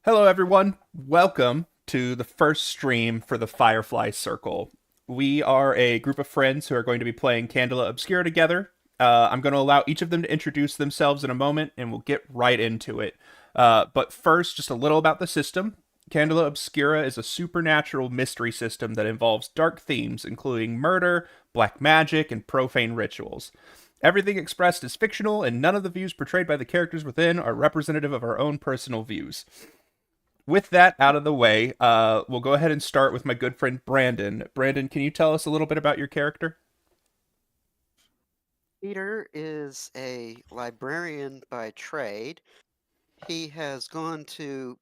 Hello, everyone. Welcome to the first stream for the Firefly Circle. We are a group of friends who are going to be playing Candela Obscura together. I'm going to allow each of them to introduce themselves in a moment, and we'll get right into it. But first, just a little about the system. Candela Obscura is a supernatural mystery system that involves dark themes, including murder, black magic, and profane rituals. Everything expressed is fictional, and none of the views portrayed by the characters within are representative of our own personal views. With that out of the way, we'll go ahead and start with my good friend Brandon. Brandon, can you tell us a little bit about your character? Peter is a librarian by trade. He has gone to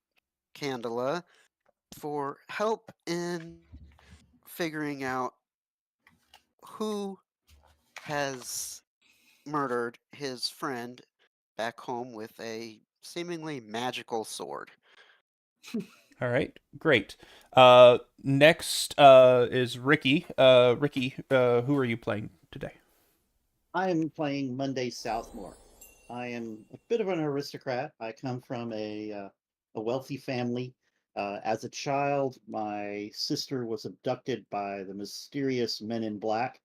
Candela for help in figuring out who has murdered his friend back home with a seemingly magical sword. All right, great. Next is Ricky. Ricky, who are you playing today? I am playing Monday Southmore. I am a bit of an aristocrat. I come from a wealthy family. As a child, my sister was abducted by the mysterious men in black,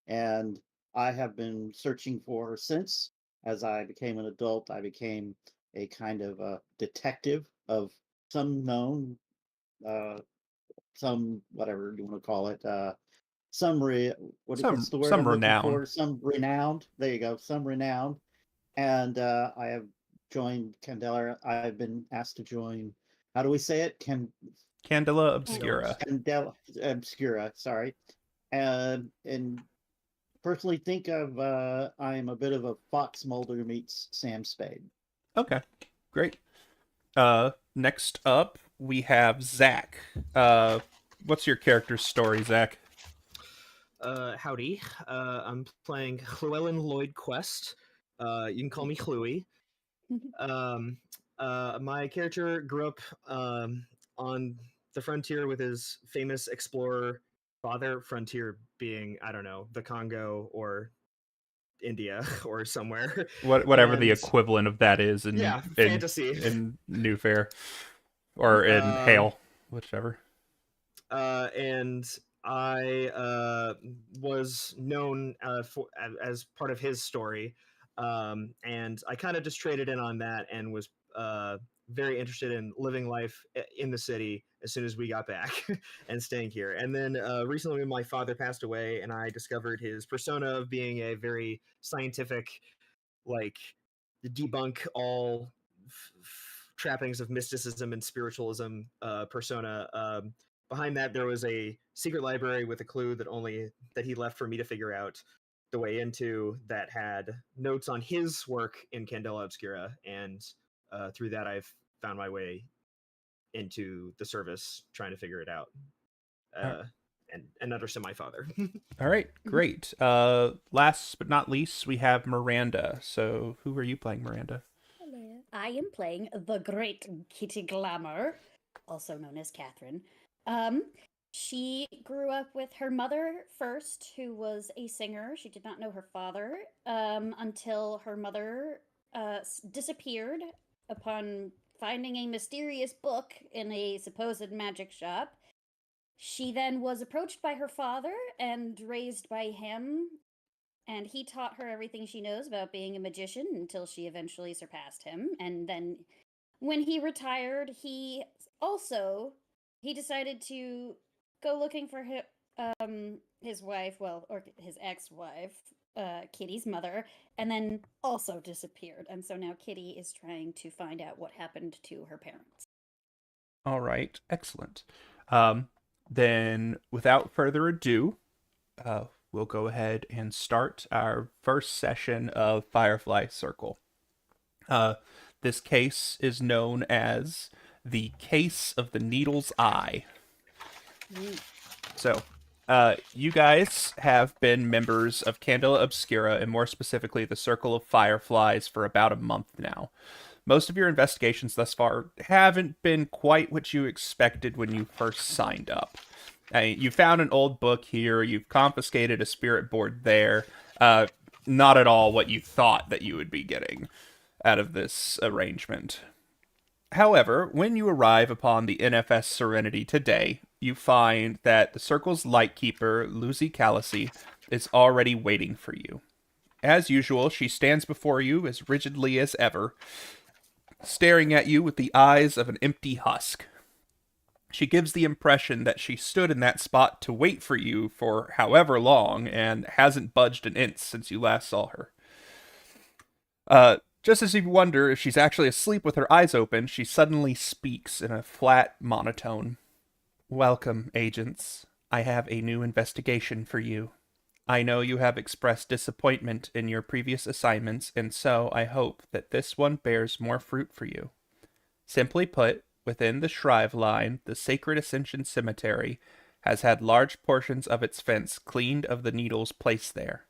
and I have been searching for her since. As I became an adult, I became a kind of a detective of some known, uh, some whatever you want to call it, what's Some the word some I'm looking renown. for? Some renowned. There you go. Some renowned. And I have joined Candela. I've been asked to join. How do we say it? Candela Candela Obscura. Candela Obscura. Sorry. And personally think of I am a bit of a Fox Mulder meets Sam Spade. Okay, great. Next up we have Zach. What's your character's story, Zach? Howdy. I'm playing Llewellyn Lloyd Quest. You can call me Chloe. Um, my character grew up on the frontier with his famous explorer father. Frontier being, I don't know, the Congo or India or somewhere. Whatever the And equivalent of that is in yeah, in fantasy. in New Fair or in Um, Hale, whichever. and I was known as part of his story, and I kind of just traded in on that and was very interested in living life in the city as soon as we got back and staying here. And then recently, my father passed away, and I discovered his persona of being a very scientific, like debunk all trappings of mysticism and spiritualism persona. Behind that, there was a secret library with a clue that he left for me to figure out the way into that had notes on his work in Candela Obscura, and through that, I've found my way into the service, trying to figure it out. Uh, and understand my father. All right, great. Last but not least, we have Miranda. So, who are you playing, Miranda? Hello. I am playing the great Kitty Glamour, also known as Catherine. Um, she grew up with her mother first, who was a singer. She did not know her father until her mother disappeared upon finding a mysterious book in a supposed magic shop. She then was approached by her father and raised by him, and he taught her everything she knows about being a magician until she eventually surpassed him. And then when he retired, he decided to go looking for his wife, well, or his ex-wife, Kitty's mother, and then also disappeared. And so now Kitty is trying to find out what happened to her parents. All right, excellent. Um, then, without further ado, we'll go ahead and start our first session of Firefly Circle. Uh, this case is known as the Case of the Needle's Eye. So, you guys have been members of Candela Obscura, and more specifically, the Circle of Fireflies, for about a month now. Most of your investigations thus far haven't been quite what you expected when you first signed up. You found an old book here, you've confiscated a spirit board there. Not at all what you thought that you would be getting out of this arrangement. However, when you arrive upon the NFS Serenity today, you find that the Circle's Lightkeeper, Lucy Calisi, is already waiting for you. As usual, she stands before you as rigidly as ever, staring at you with the eyes of an empty husk. She gives the impression that she stood in that spot to wait for you for however long and hasn't budged an inch since you last saw her. Just as you wonder if she's actually asleep with her eyes open, she suddenly speaks in a flat monotone. Welcome, agents. I have a new investigation for you. I know you have expressed disappointment in your previous assignments, and so I hope that this one bears more fruit for you. Simply put, within the Shrive line, the Sacred Ascension Cemetery has had large portions of its fence cleaned of the needles placed there.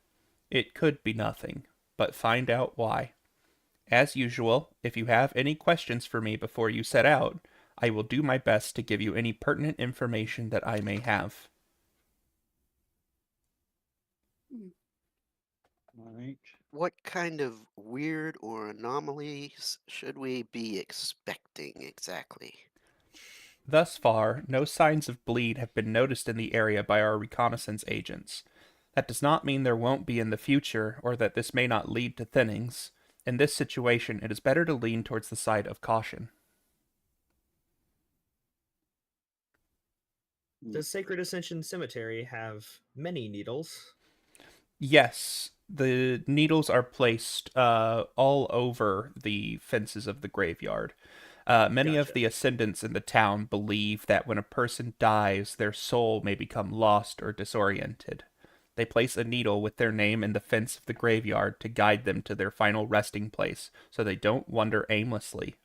It could be nothing, but find out why. As usual, if you have any questions for me before you set out, I will do my best to give you any pertinent information that I may have. All right. What kind of weird or anomalies should we be expecting exactly? Thus far, no signs of bleed have been noticed in the area by our reconnaissance agents. That does not mean there won't be in the future, or that this may not lead to thinnings. In this situation, it is better to lean towards the side of caution. Does Sacred Ascension Cemetery have many needles? Yes, the needles are placed all over the fences of the graveyard. Many of Gotcha. the ascendants in the town believe that when a person dies, their soul may become lost or disoriented. They place a needle with their name in the fence of the graveyard to guide them to their final resting place, so they don't wander aimlessly.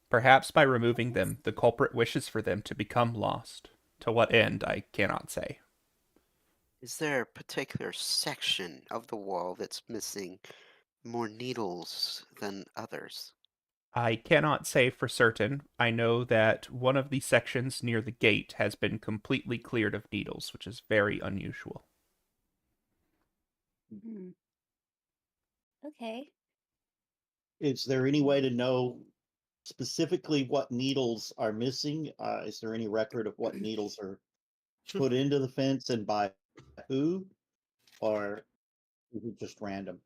Perhaps by removing them, the culprit wishes for them to become lost. To what end, I cannot say. Is there a particular section of the wall that's missing more needles than others? I cannot say for certain. I know that one of the sections near the gate has been completely cleared of needles, which is very unusual. Hmm. Okay. Is there any way to know specifically what needles are missing? Is there any record of what needles are put into the fence and by who? Or is it just random?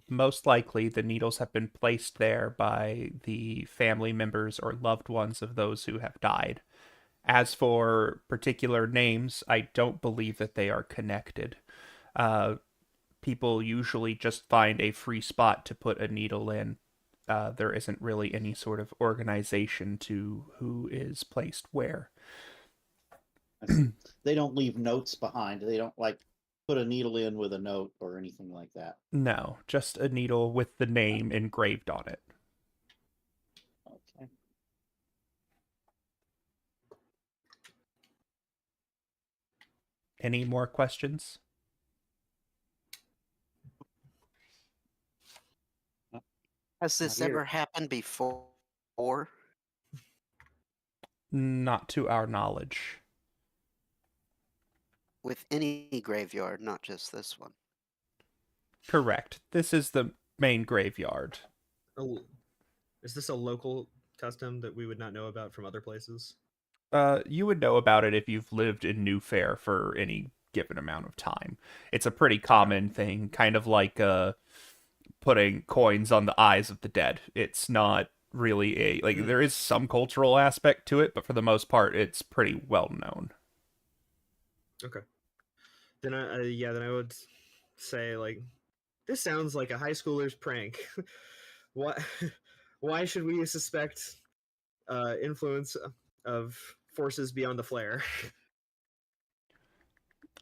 Most likely, the needles have been placed there by the family members or loved ones of those who have died. As for particular names, I don't believe that they are connected. Uh, People usually just find a free spot to put a needle in. There isn't really any sort of organization to who is placed where. I see. They don't leave notes behind. They don't like put a needle in with a note or anything like that. No, just a needle with the name engraved on it. Okay. Any more questions? Has this here. ever happened before? Not to our knowledge. With any graveyard, not just this one. Correct. This is the main graveyard. Oh, is this a local custom that we would not know about from other places? You would know about it if you've lived in New Fair for any given amount of time. It's a pretty common thing, kind of like putting coins on the eyes of the dead. It's not really there is some cultural aspect to it, but for the most part, it's pretty well known. Okay. Then then I would say this sounds like a high schooler's prank. Why why should we suspect influence of forces beyond the flare?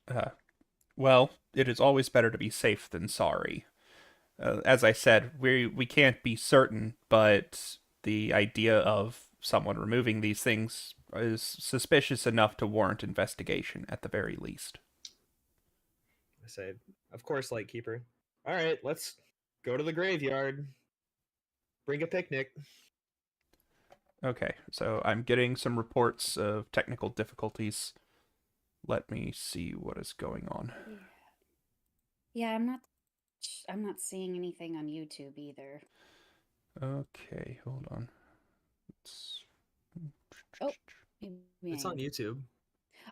Uh, well, it is always better to be safe than sorry. As I said, we can't be certain, but the idea of someone removing these things is suspicious enough to warrant investigation at the very least. I say, of course, Lightkeeper. All right, let's go to the graveyard. Bring a picnic. Okay, so I'm getting some reports of technical difficulties. Let me see what is going on. Yeah, I'm not seeing anything on YouTube either. Okay, hold on. Oh, maybe It's I on am. YouTube.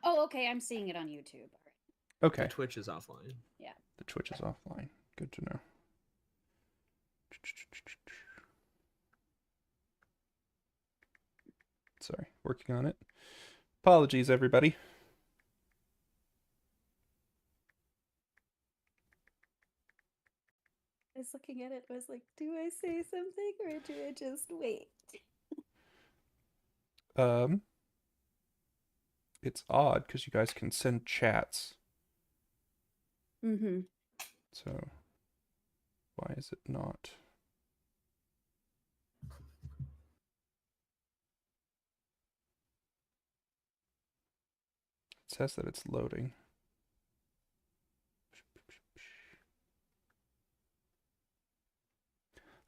Oh, okay. I'm seeing it on YouTube. All right. The Okay, Twitch is offline. Yeah. the Twitch is offline. Good to know. Sorry, working on it. Apologies, everybody. I was looking at it. I was like, do I say something or do I just wait? It's odd because you guys can send chats. Mm-hmm. So why is it not? It says that it's loading.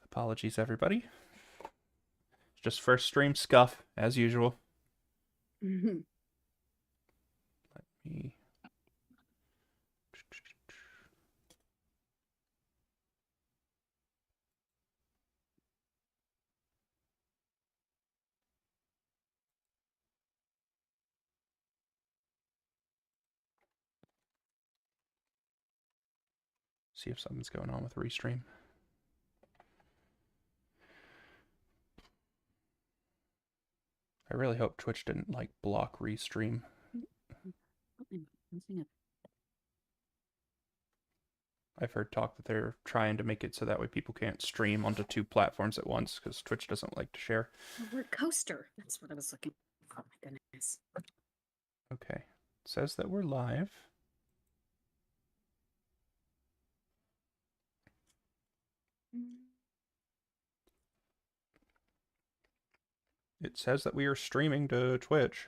Apologies, everybody. Just first stream scuff, as usual. Mm-hmm. Let me... see if something's going on with Restream. I really hope Twitch didn't, like, block Restream. I've heard talk that they're trying to make it so that way people can't stream onto 2 platforms at once because Twitch doesn't like to share. The word coaster. That's what I was looking for. Oh my goodness. Okay. It says that we're live. It says that we are streaming to Twitch.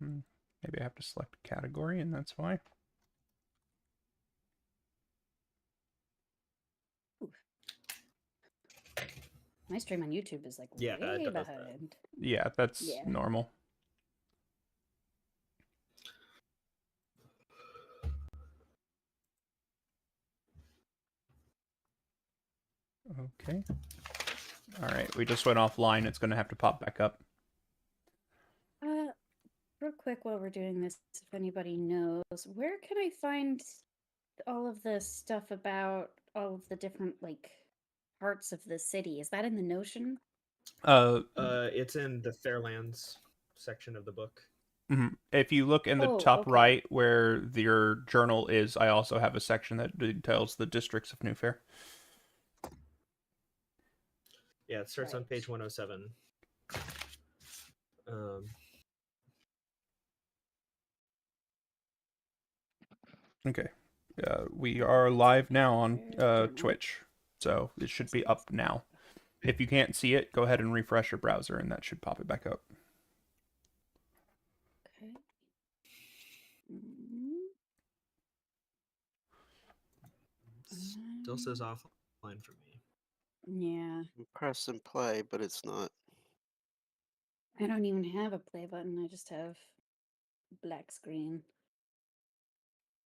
Maybe I have to select a category and that's why. My stream on YouTube is like Yeah, way it does behind. Yeah, that's Yeah. normal. Okay. All right, we just went offline. It's going to have to pop back up. Real quick while we're doing this, if anybody knows, where can I find all of the stuff about all of the different like parts of the city? Is that in the Notion? It's in the Fairlands section of the book. If you look in the Oh, top okay. right where your journal is, I also have a section that details the districts of New Fair. Yeah, it starts on Right. page 107. Okay. We are live now on Journal. Twitch, so it should be up now. If you can't see it, go ahead and refresh your browser, and that should pop it back up. Okay. Mm, Still says offline for me. yeah. Press and play, but it's not. I don't even have a play button. I just have black screen.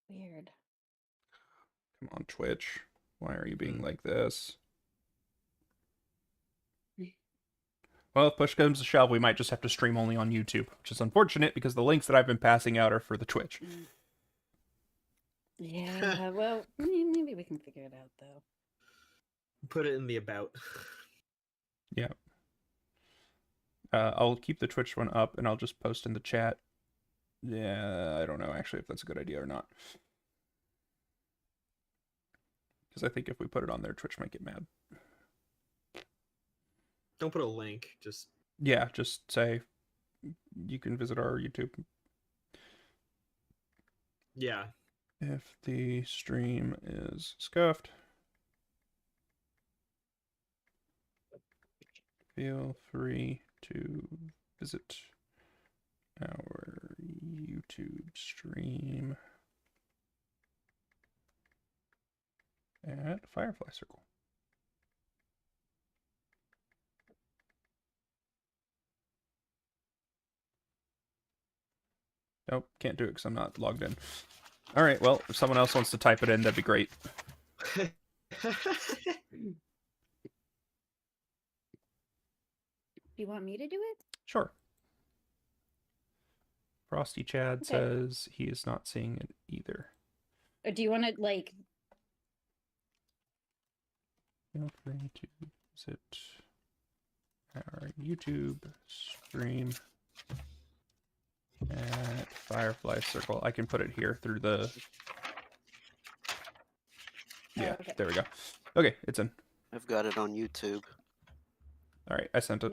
Weird. Come on, Twitch. Why are you being like this? Well, if push comes to shove, we might just have to stream only on YouTube, which is unfortunate because the links that I've been passing out are for the Twitch. Yeah, well, maybe we can figure it out, though. Put it in the about. Yeah. I'll keep the Twitch one up, and I'll just post in the chat. Yeah, I don't know, actually, if that's a good idea or not. Because I think if we put it on there, Twitch might get mad. Don't put a link, just... Yeah, just say you can visit our YouTube. Yeah. If the stream is scuffed, feel free to visit our YouTube stream at Firefly Circle. Oh, can't do it because I'm not logged in. All right, well, if someone else wants to type it in, that'd be great. Do you want me to do it? Sure. Frosty Chad Okay. says he is not seeing it either. Or do you want to, like... Feel free to visit our YouTube stream at Firefly Circle. I can put it here through the... Yeah, okay. there we go. Okay, it's in. I've got it on YouTube. All right, I sent it.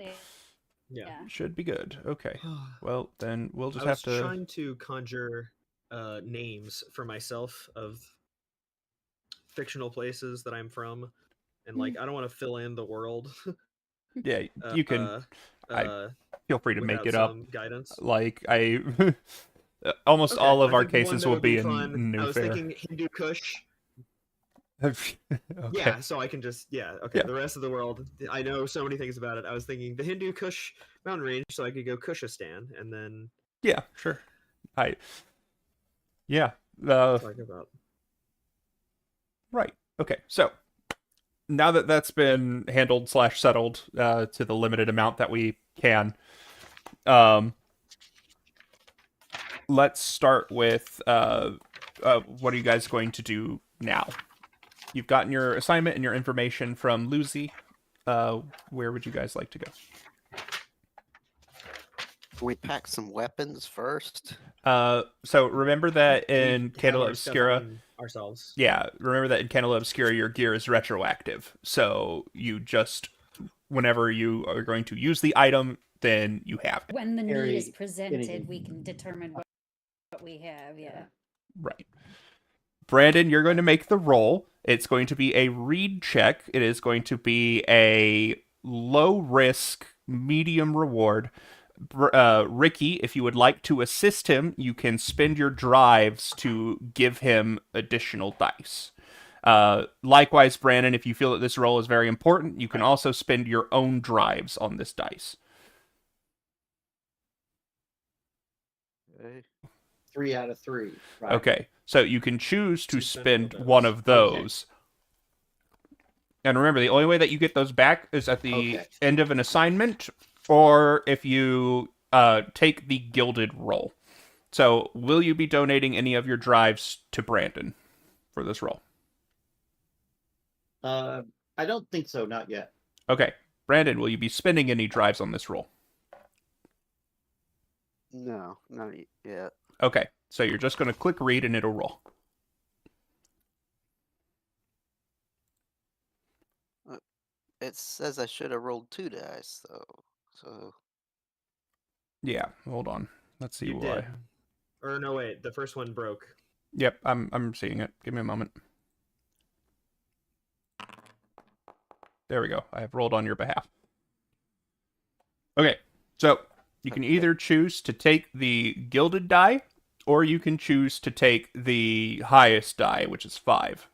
Yeah. Should be good. Okay. Well, then we'll just I have was to... trying to conjure names for myself of fictional places that I'm from, and like I don't want to fill in the world. Yeah, you can... feel free to make without it up. some guidance. Like, I... Almost Okay, all of I our think one cases that will would be in fun. New I was Fair. thinking Hindu Kush. Okay. Yeah, so I can just okay. Yeah. The rest of the world, I know so many things about it. I was thinking the Hindu Kush mountain range, so I could go Kushistan, and then Yeah, sure. Yeah. talk about. Right. Okay. So now that that's been handled / settled to the limited amount that we can, let's start with what are you guys going to do now? You've gotten your assignment and your information from Lucy. Where would you guys like to go? Can we pack some weapons first? So remember that in We have Candela our stuff Obscura, on ourselves. yeah, remember that in Candela Obscura, your gear is retroactive. So you just, whenever you are going to use the item, then you have it. When the need Carry is presented, anything. we can determine what we have, yeah. Right. Brandon, you're going to make the roll. It's going to be a read check. It is going to be a low risk, medium reward. Ricky, if you would like to assist him, you can spend your drives to give him additional dice. Likewise, Brandon, if you feel that this roll is very important, you can also spend your own drives on this dice. Okay. 3 out of 3. Right? Okay, so you can choose to To spend spend one of one of those. And remember, the only way that you get those back is at the Okay. end of an assignment, or if you take the gilded roll. So, will you be donating any of your drives to Brandon for this roll? I don't think so. Not yet. Okay, Brandon, will you be spending any drives on this roll? No, not yet. Okay, so you're just going to click read and it'll roll. It says I should have rolled 2 dice, though. So Yeah, hold on. Let's see You why. did. Or no, wait, the first one broke. Yep, I'm seeing it. Give me a moment. There we go. I have rolled on your behalf. Okay, so you can either choose to take the gilded die, or you can choose to take the highest die, which is 5.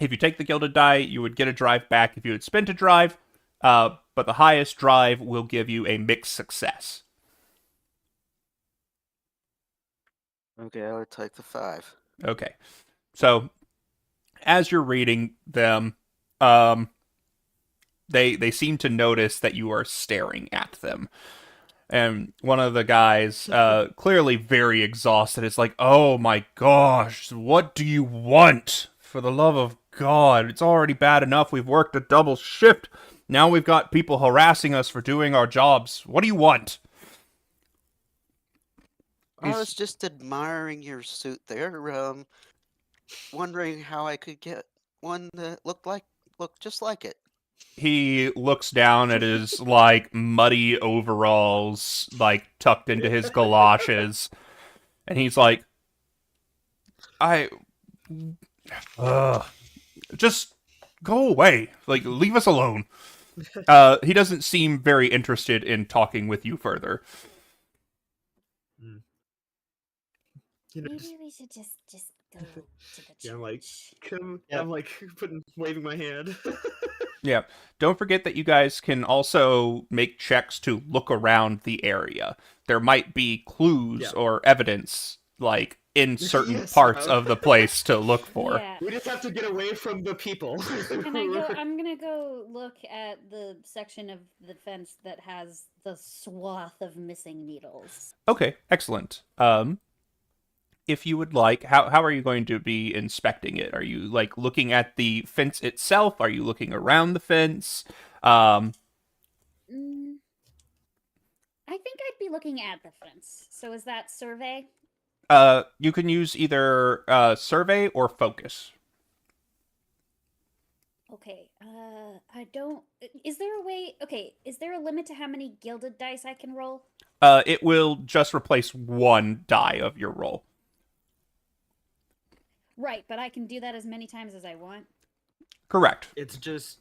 If you take the gilded die, you would get a drive back if you had spent a drive, but the highest drive will give you a mixed success. okay, I'll take the 5. Okay, so as you're reading them, they seem to notice that you are staring at them. And one of the guys, clearly very exhausted, is like, "Oh my gosh, what do you want? For the love of God, it's already bad enough we've worked a double shift. Now we've got people harassing us for doing our jobs. What do you want?" I was just admiring your suit there, wondering how I could get one that looked just like it. He looks down at his, like, muddy overalls, like, tucked into his galoshes, and he's like, just go away. Like, leave us alone. He doesn't seem very interested in talking with you further. You know, Maybe we should just Go to the Yeah, I'm like, church. Yep. I'm like waving my hand. Yeah. Don't forget that you guys can also make checks to look around the area. There might be clues Yeah. or evidence, like, in certain Yes, parts of the place to look for. Yeah. We just have to get away from the people. Can I go? I'm gonna go look at the section of the fence that has the swath of missing needles. Okay, excellent. If you would like, how are you going to be inspecting it? Are you like looking at the fence itself? Are you looking around the fence? Mm, I think I'd be looking at the fence. So is that survey? You can use either survey or focus. Okay. I don't. Is there a way? Okay. Is there a limit to how many gilded dice I can roll? It will just replace one die of your roll. Right, but I can do that as many times as I want. Correct. It's just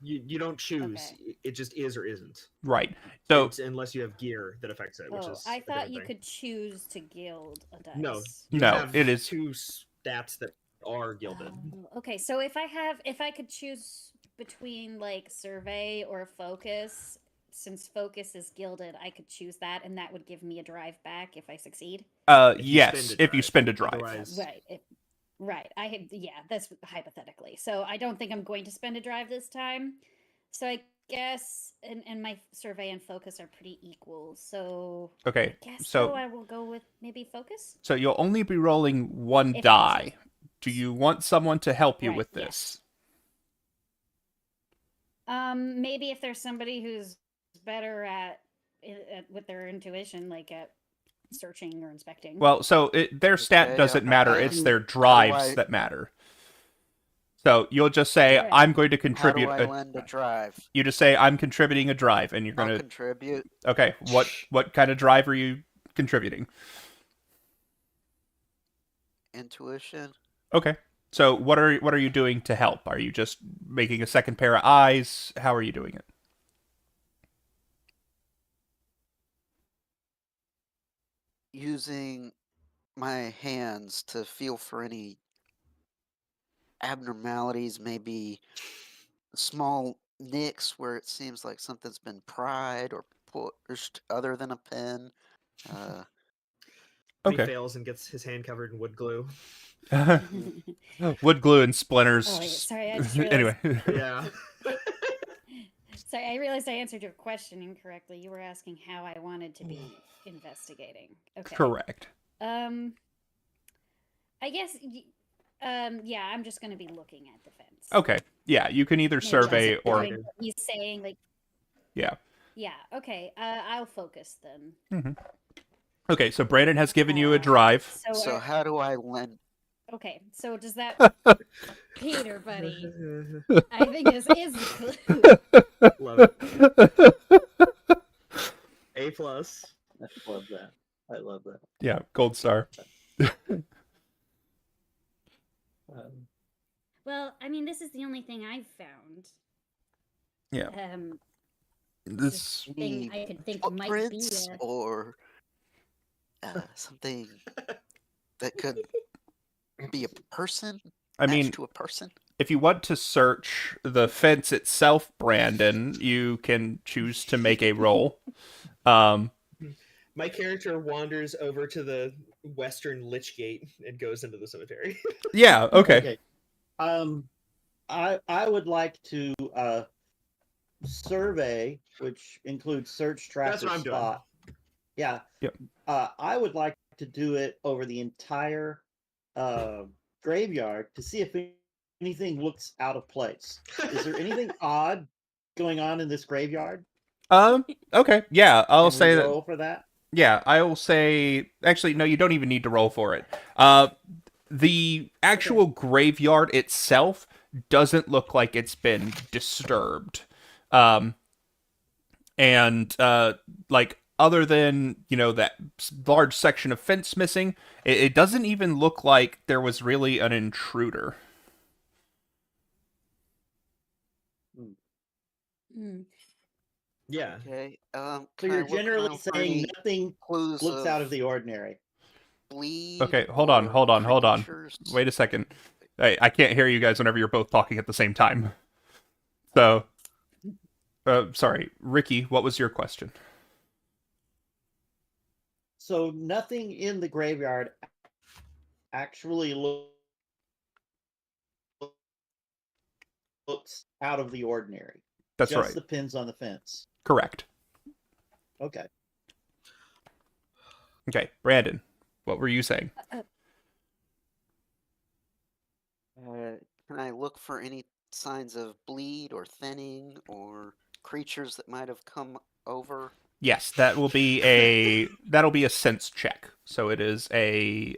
you don't choose. Okay. It just is or isn't. Right. So Unless you have gear that affects it, which Oh, is I a thought different you thing. could choose to gild a dice. No, you No, have it is- two stats that are gilded. Okay, so if I could choose between like survey or focus, since focus is gilded, I could choose that, and that would give me a drive back if I succeed. If you yes, spend a if you drive. spend a drive. Otherwise, Right. Right. That's hypothetically. So I don't think I'm going to spend a drive this time. So I guess and my survey and focus are pretty equal. So Okay, I guess so- so I will go with maybe focus. So you'll only be rolling one If die. Do you want someone to help you Right, with yes. this? Maybe if there's somebody who's better at with their intuition, like at searching or inspecting. Well, so their stat Okay, doesn't matter. It's their drives I- that matter. So you'll just say, Right. I'm going to How contribute. do I lend a drive? You just say, I'm contributing a drive, and you're I'll going to... contribute. Okay, what kind of drive are you contributing? Intuition. Okay. So what are you doing to help? Are you just making a second pair of eyes? How are you doing it? Using my hands to feel for any abnormalities, maybe small nicks where it seems like something's been pried or pushed other than a pen. he Okay. fails and gets his hand covered in wood glue. Wood glue and splinters. Oh, wait, sorry, I just realized- Anyway. Yeah. Sorry, I realized I answered your question incorrectly. You were asking how I wanted to be investigating. Okay. Correct. I guess yeah, I'm just going to be looking at the fence. Okay. Yeah, you can either Maybe survey I'm or... doing what he's saying like Yeah. yeah, okay. I'll focus then. Okay, so Brandon has given you a drive. So how do I lend? Okay, so does that Peter, buddy? I think this is the clue. Love it. A plus. I love that. I love that. Yeah, gold star. Well, I mean, this is the only thing I've found. Yeah. This This thing I could think might be Footprints or something that could be a person? I mean, Matched to a person? if you want to search the fence itself, Brandon, you can choose to make a roll. My character wanders over to the western lich gate and goes into the cemetery. Yeah, okay. I would like to survey, which includes search, track, That's or what I'm doing. spot. Yeah. Yep. I would like to do it over the entire graveyard to see if anything looks out of place. Is there anything odd going on in this graveyard? Okay. Yeah, I'll Can we say that. roll for that. Yeah, I will say. Actually, no, you don't even need to roll for it. The actual graveyard itself doesn't look like it's been disturbed. And like, other than, that large section of fence missing, it doesn't even look like there was really an intruder. Yeah. Okay. So Can I you're look generally around for saying any nothing clues looks out of the ordinary. bleed. Okay, hold on. Creatures? Wait a second. I can't hear you guys whenever you're both talking at the same time. So, sorry, Ricky, what was your question? So nothing in the graveyard actually looks out of the ordinary. That's Just right. the pins on the fence. Correct. Okay. Okay, Brandon, what were you saying? Can I look for any signs of bleed or thinning or creatures that might have come over? Yes, that'll be a sense check. So it is a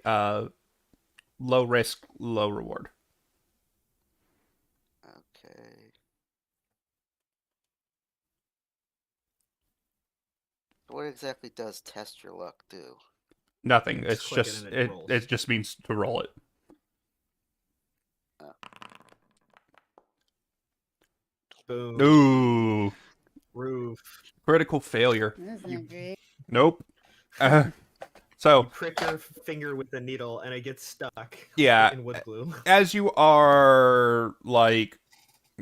low risk, low reward. Okay. What exactly does test your luck do? Nothing. You It's click it just and it rolls. it just means to roll it. Boom. Ooh, Roof. critical failure. That's not great. Nope. You So prick your finger with the needle and it gets stuck. Yeah. In wood glue. as you are like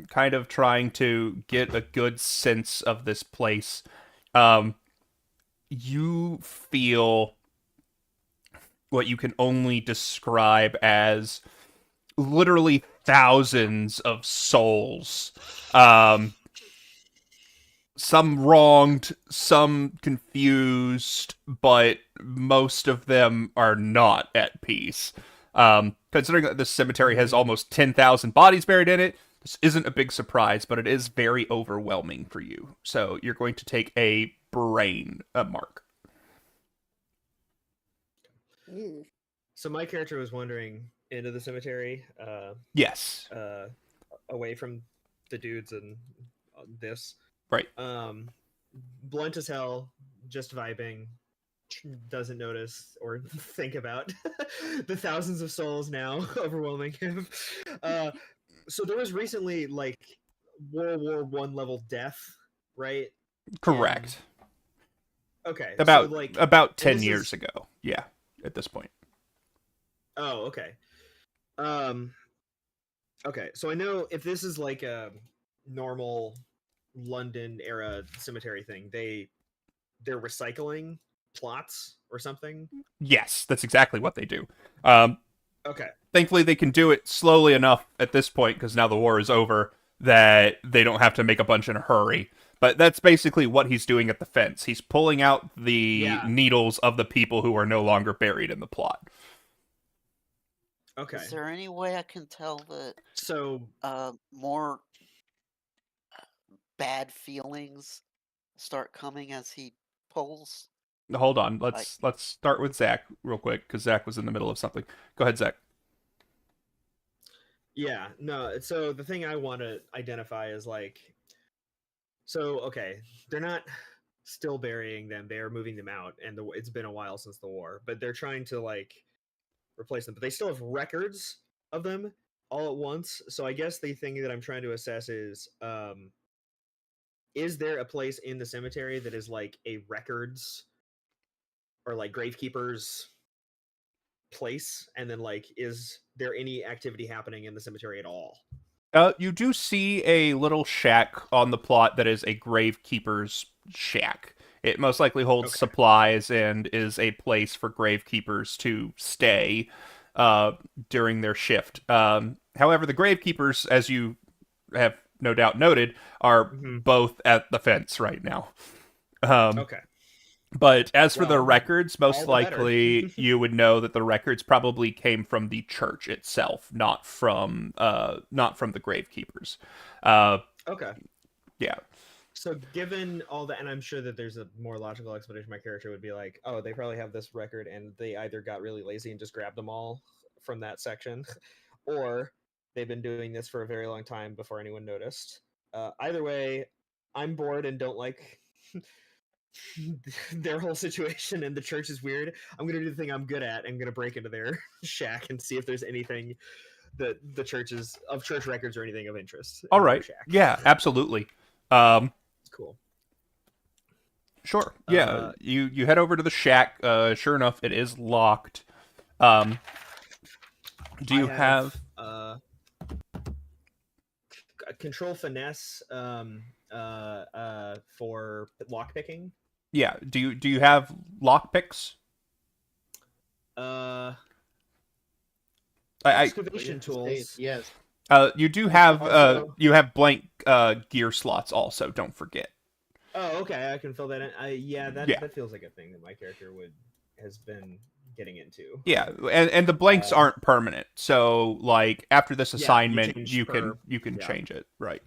kind of trying to get a good sense of this place, you feel what you can only describe as literally thousands of souls. Some wronged, some confused, but most of them are not at peace. Considering that this cemetery has almost 10,000 bodies buried in it, this isn't a big surprise, but it is very overwhelming for you. So you're going to take a brain mark. Ew. So my character was wandering into the cemetery, Yes. away from the dudes and this. Right. Blunt as hell, just vibing. Doesn't notice or think about the thousands of souls now overwhelming him. So there was recently like World War One level death, right? Correct. Okay. About so, like, about 10 this years is- ago. Yeah, at this point. Oh, okay. Okay, so I know if this is like a normal London era cemetery thing, they're recycling plots or something. Yes, that's exactly what they do. Okay. Thankfully, they can do it slowly enough at this point because now the war is over that they don't have to make a bunch in a hurry. But that's basically what he's doing at the fence. He's pulling out the Yeah. needles of the people who are no longer buried in the plot. Okay. Is there any way I can tell that So more bad feelings start coming as he pulls? Hold on, let's start with Zach real quick because Zach was in the middle of something. Go ahead, Zach. yeah, no. So the thing I want to identify is like, so okay, they're not still burying them; they are moving them out, and it's been a while since the war, but they're trying to like replace them, but they still have records of them all at once. So I guess the thing that I'm trying to assess is there a place in the cemetery that is like a records or like gravekeepers place, and then like is there any activity happening in the cemetery at all? You do see a little shack on the plot that is a gravekeeper's shack. It most likely holds Okay. supplies and is a place for gravekeepers to stay during their shift. However, the gravekeepers, as you have no doubt noted, are Mhm. both at the fence right now. Okay. But as for the Well, records, all most the better. likely you would know that the records probably came from the church itself, not from the gravekeepers. Okay. Yeah. So given all that, and I'm sure that there's a more logical explanation, my character would be like, oh, they probably have this record and they either got really lazy and just grabbed them all from that section, or they've been doing this for a very long time before anyone noticed. Either way, I'm bored and don't like their whole situation, and the church is weird. I'm gonna do the thing I'm good at. I'm gonna break into their shack and see if there's anything that the churches of church records or anything of interest. All in their right. shack. Yeah, absolutely. Cool. Sure. Yeah, you head over to the shack. Sure enough, it is locked. Do you have control finesse for lockpicking? Yeah. Do you have lockpicks? Excavation Just say tools. yes. You do have Also- you have blank gear slots also. Don't forget. Oh, okay. I can fill that in. Yeah, Yeah. that feels like a thing that my character has been getting into. Yeah, and the blanks aren't permanent. So like after this Yeah, you assignment, change you per- can yeah. change it, right?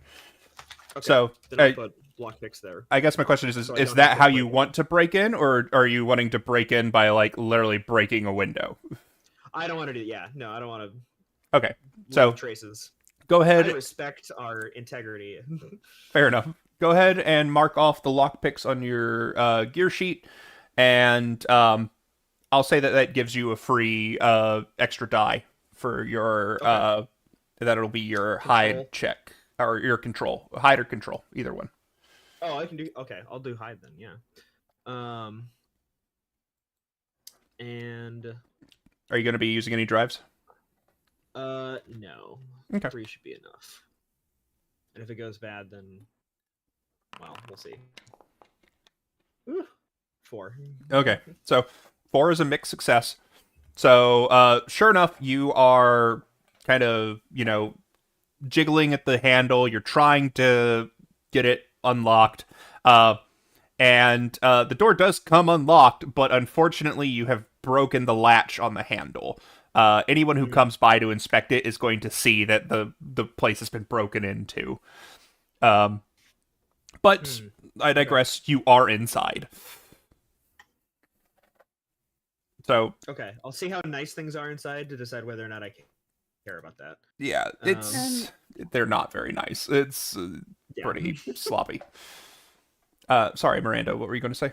Okay. So Then I'll put lockpicks there. I guess my question is So I is don't that have to how break you it. want to break in, or are you wanting to break in by like literally breaking a window? I don't want to do. Yeah, no, I don't want to. Okay, so traces. go I ahead. respect our integrity. Fair enough. Go ahead and mark off the lockpicks on your gear sheet, and I'll say that gives you a free extra die for your Okay. that'll be your Control. hide check or your control, hide or control, either one. Oh, I can do. Okay, I'll do hide then. Yeah. And Are you going to be using any drives? no. Okay. 3 should be enough. And if it goes bad, then well, we'll see. Ooh, 4. Okay, so 4 is a mixed success. So sure enough, you are kind of jiggling at the handle. You're trying to get it unlocked. And the door does come unlocked, but unfortunately you have broken the latch on the handle. Anyone who comes by to inspect it is going to see that the place has been broken into. But I digress. You are inside. So okay, I'll see how nice things are inside to decide whether or not I care about that. yeah, it's they're not very nice. It's Yeah. pretty sloppy. Sorry, Miranda, what were you going to say?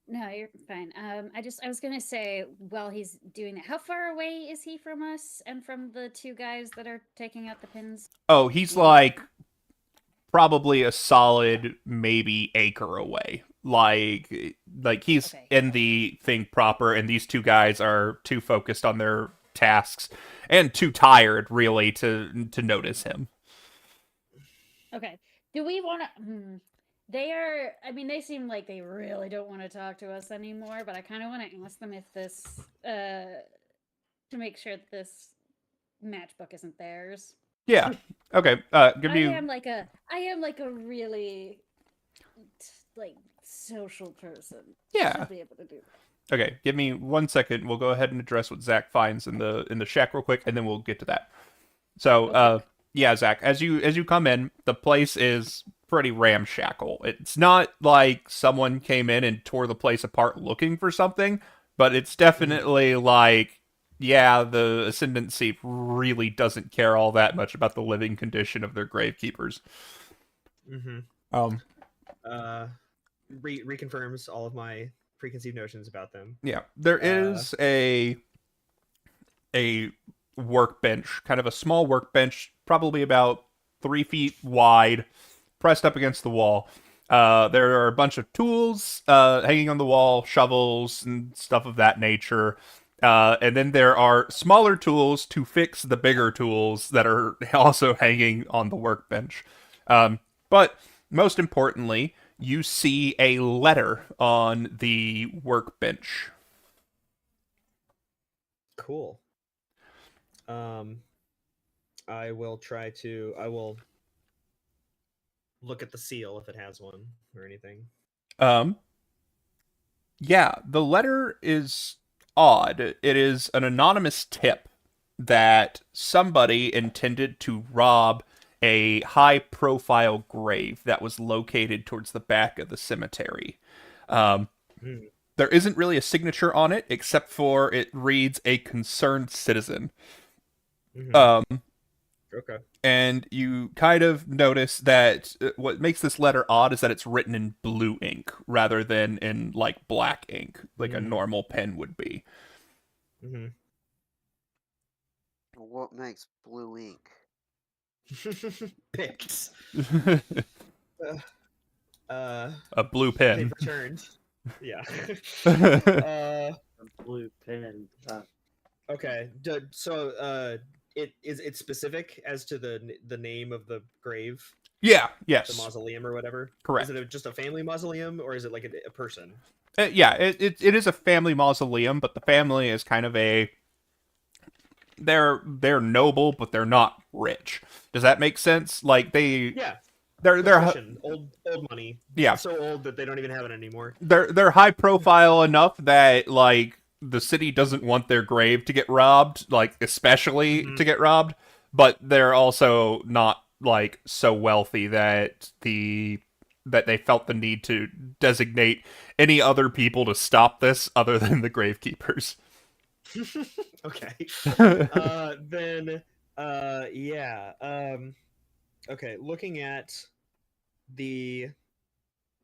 No, you're fine. I was gonna say while he's doing that, how far away is he from us and from the 2 guys that are taking out the pins? Oh, he's like probably a solid maybe acre away. Like he's in the thing proper, and these 2 guys are too focused on their tasks and too tired really to notice him. Okay. Do we want to? They are. I mean, they seem like they really don't want to talk to us anymore. But I kind of want to ask them if this, to make sure that this matchbook isn't theirs. Yeah. Okay. I am like a really social person. Yeah. Should be able to do that. Okay, give me 1 second. We'll go ahead and address what Zach finds in the shack real quick, and then we'll get to that. So, yeah, Zach, as you come in, the place is pretty ramshackle. It's not like someone came in and tore the place apart looking for something, but it's definitely like, yeah, the Ascendancy really doesn't care all that much about the living condition of their gravekeepers. Reconfirms all of my preconceived notions about them. Yeah, there is a workbench, kind of a small workbench, probably about 3 feet wide, pressed up against the wall. There are a bunch of tools hanging on the wall, shovels and stuff of that nature. And then there are smaller tools to fix the bigger tools that are also hanging on the workbench. But most importantly, you see a letter on the workbench. Cool. I will look at the seal if it has one or anything. Yeah, the letter is odd. It is an anonymous tip that somebody intended to rob a high-profile grave that was located towards the back of the cemetery. There isn't really a signature on it, except for it reads "a concerned citizen." Okay. And you kind of notice that what makes this letter odd is that it's written in blue ink rather than in like black ink, like a normal pen would be. What makes blue ink? Pics. A blue pen. They've returned. Yeah. a blue pen. Okay. It's specific as to the name of the grave, Yeah. the Yes. mausoleum or whatever. Correct. Is it just a family mausoleum, or is it like a person? Yeah. It is a family mausoleum, but the family is kind of a they're noble, but they're not rich. Does that make sense? Like Yeah. they're Patrician, old money. Yeah. So old that they don't even have it anymore. they're high profile enough that like the city doesn't want their grave to get robbed, like especially to get robbed, but they're also not like so wealthy that they felt the need to designate any other people to stop this other than the gravekeepers. Okay. Then yeah. Okay, looking at the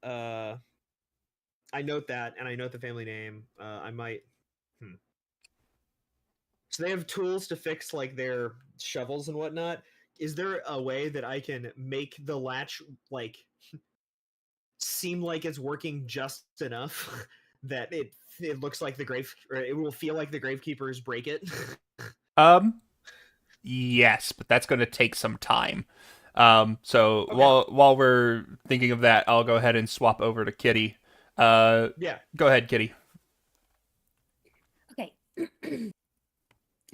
I note that, and I note the family name. I might So they have tools to fix like their shovels and whatnot. Is there a way that I can make the latch like seem like it's working just enough that it looks like the grave, or it will feel like the gravekeepers break it? Yes, but that's going to take some time. So Okay. while we're thinking of that, I'll go ahead and swap over to Kitty. Yeah. Go ahead, Kitty. Okay.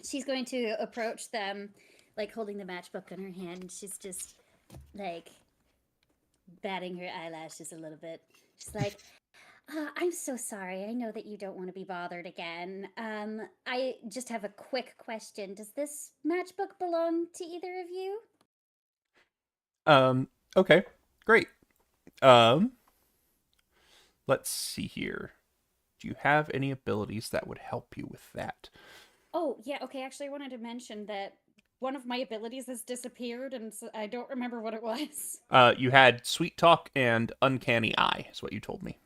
She's going to approach them, like holding the matchbook in her hand, and she's just like batting her eyelashes a little bit. She's like, I'm so sorry. I know that you don't want to be bothered again. I just have a quick question. Does this matchbook belong to either of you? Okay, great. Let's see here. Do you have any abilities that would help you with that? Oh, yeah, okay. Actually, I wanted to mention that one of my abilities has disappeared, and so I don't remember what it was. You had Sweet Talk and Uncanny Eye, is what you told me.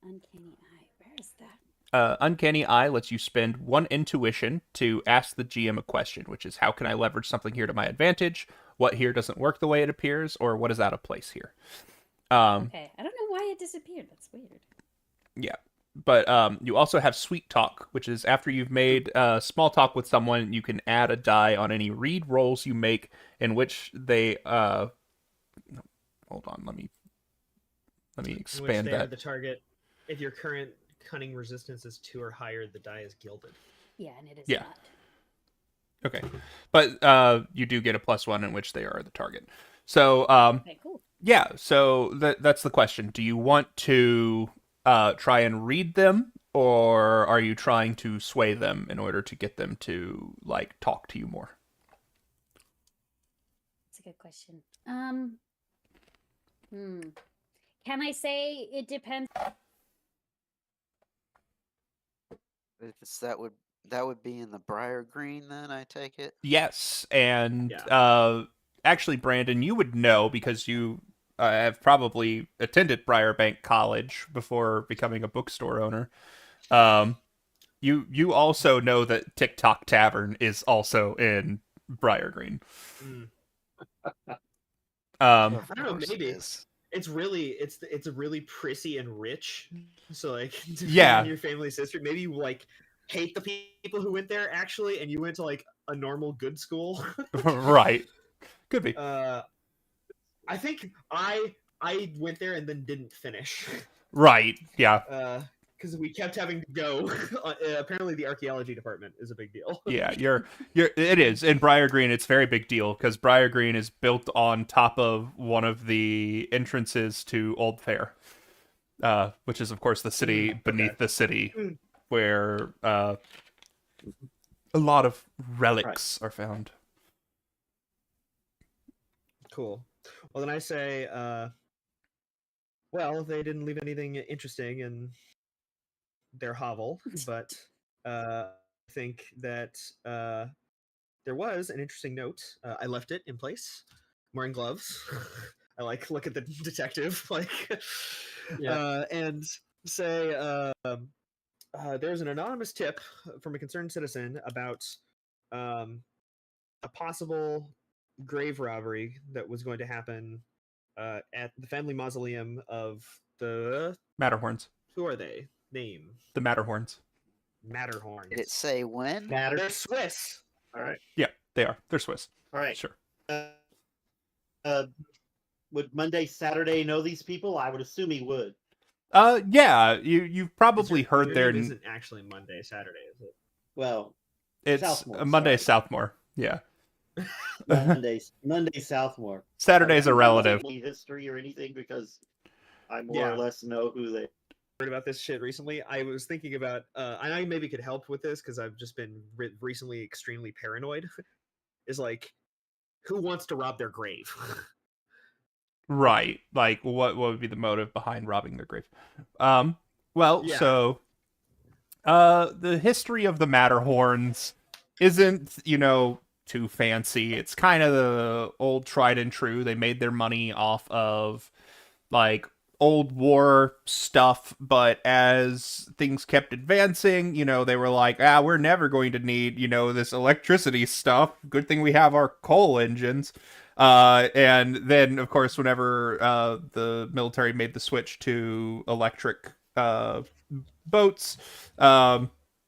Uncanny Eye. Where is that? Uncanny Eye lets you spend 1 intuition to ask the GM a question, which is how can I leverage something here to my advantage? What here doesn't work the way it appears, or what is out of place here? Okay, I don't know why it disappeared. That's weird. Yeah. But you also have Sweet Talk, which is after you've made small talk with someone, you can add a die on any read rolls you make in which they hold on, let me expand They are that. the target. If your current cunning resistance is 2 or higher, the die is gilded. Yeah, and it is Yeah. not. Okay. But you do get a +1 in which they are the target. So Okay, cool. yeah, so that's the question. Do you want to try and read them, or are you trying to sway them in order to get them to like talk to you more? That's a good question. Can I say it depends? It's that would be in the Briar Green, then I take it. Yes, and Yeah. actually, Brandon, you would know because you have probably attended Briarbank College before becoming a bookstore owner. You also know that TikTok Tavern is also in Briar Green. I don't know, Of course it maybe. is. It's a really prissy and rich. So like depending Yeah. on your family's history, maybe you like hate the people who went there actually, and you went to like a normal good school. Right. Could be. I think I went there and then didn't finish. Right. Yeah. Because we kept having to go. Apparently, the archaeology department is a big deal. Yeah, it is. In Briar Green, it's a very big deal because Briar Green is built on top of one of the entrances to Old Fair, which is, of course, the city beneath the city where a lot of relics are found. Cool. Well, then I say, well, they didn't leave anything interesting in their hovel, but I think that there was an interesting note. I left it in place, I'm wearing gloves. I like look at the detective, like, and say, there's an anonymous tip from a concerned citizen about a possible grave robbery that was going to happen at the family mausoleum of the Matterhorns. who are they? Name The Matterhorns. Matterhorns. Did it say when? Matter. They're Swiss. All right. Yeah, they are. They're Swiss. All right. Sure. Would Monday, Saturday know these people? I would assume he would. Yeah, you've probably heard Your their. name isn't actually Monday, Saturday, is it? Well, It's Southmore, Monday, sorry. Southmore. Yeah. Monday, Southmore. Saturday's I a don't relative. know any history or anything because I more Yeah. or less know who they. Heard about this shit recently. I was thinking about, and I maybe could help with this because I've just been recently extremely paranoid. Is like, who wants to rob their grave? Right. Like, what would be the motive behind robbing their grave? Well, Yeah. so, the history of the Matterhorns isn't, too fancy. It's kind of the old tried and true. They made their money off of, like, old war stuff, but as things kept advancing, they were like, we're never going to need, this electricity stuff. Good thing we have our coal engines. And then, of course, whenever the military made the switch to electric boats,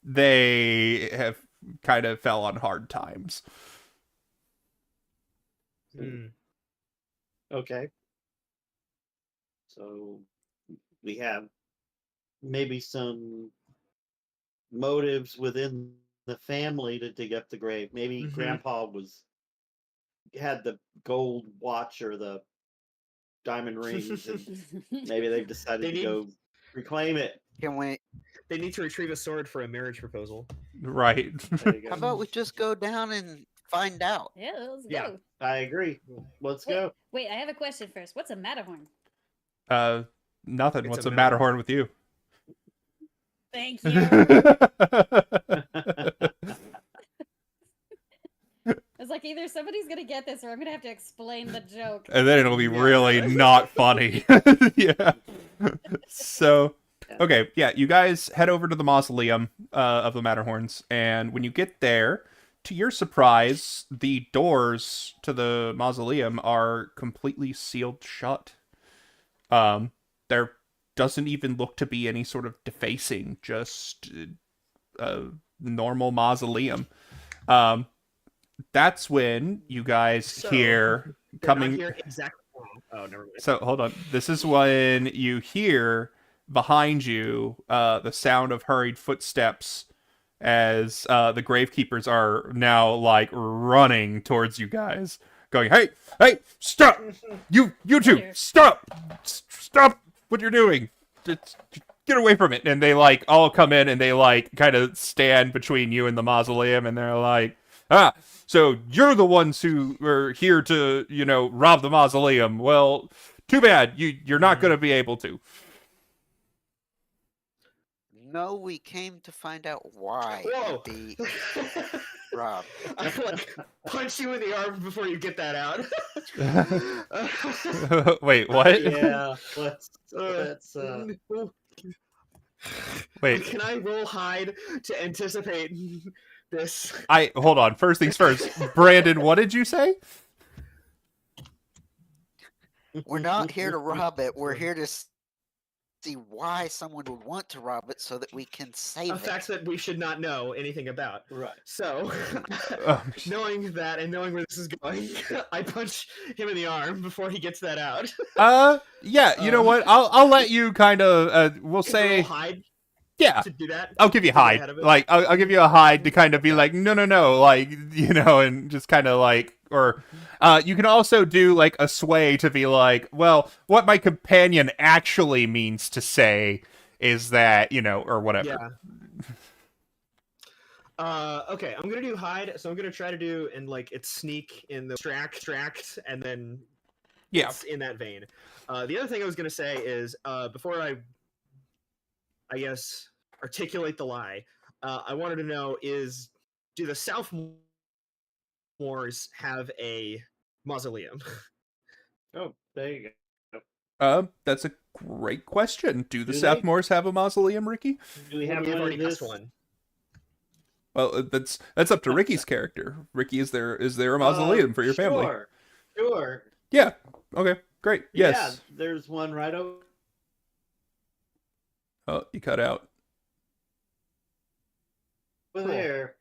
they have kind of fell on hard times. Okay. So we have maybe some motives within the family to dig up the grave. Maybe Mhm. Grandpa had the gold watch or the diamond rings, and maybe they've decided They to need- go reclaim it. Can we? They need to retrieve a sword for a marriage proposal. Right. There you go. How about we just go down and find out? Yeah, let's Yeah. go. I agree. Let's go. Wait, I have a question first. What's a Matterhorn? Nothing. It's What's a a Matterhorn with you? Thank you. It's like either somebody's gonna get this or I'm gonna have to explain the joke. And then it'll be Yeah. really not funny. Yeah. So, okay, yeah, you guys head over to the mausoleum of the Matterhorns, and when you get there, to your surprise, the doors to the mausoleum are completely sealed shut. There doesn't even look to be any sort of defacing, just a normal mausoleum. That's when you guys So, hear They're coming. not here exactly. Oh, never mind. So hold on. This is when you hear behind you the sound of hurried footsteps as the gravekeepers are now like running towards you guys, going, "Hey, hey, stop! You two, stop! Stop what you're doing! Just get away from it!" And they like all come in and they like kind of stand between you and the mausoleum, and they're like, so you're the ones who were here to, rob the mausoleum. Well, too bad. You're not going to be able to. No, we came to find out why Whoa! the robbed. I like punch you in the arm before you get that out. Wait, what? Yeah, let's. Wait. Can I roll hide to anticipate this? Hold on. First things first. Brandon, what did you say? We're not here to rob it. We're here to see why someone would want to rob it so that we can save A it. fact that we should not know anything about. Right. So, knowing that and knowing where this is going, I punch him in the arm before he gets that out. Yeah. You know what? I'll let you kind of. We'll Can I roll say. hide Yeah. to do that. I'll give you To get hide. ahead of it? Like I'll give you a hide to kind of be like, no, like, and just kind of like, or you can also do like a sway to be like, well, what my companion actually means to say is that, or whatever. Yeah. Okay, I'm gonna do hide. So I'm gonna try to do and like it's sneak in the distract, and then Yeah. it's in that vein. The other thing I was gonna say is before I guess articulate the lie, I wanted to know is do the Southmores have a mausoleum? Oh, there you go. That's a great question. Do the Do they? Southmores have a mausoleum, Ricky? Do we Or have we one already of this? asked one. Well, that's up to Ricky's character. Ricky, is there a mausoleum for your family? Sure. Yeah. Okay. Great. Yes. Yeah, there's one right over. Oh, you cut out. over there,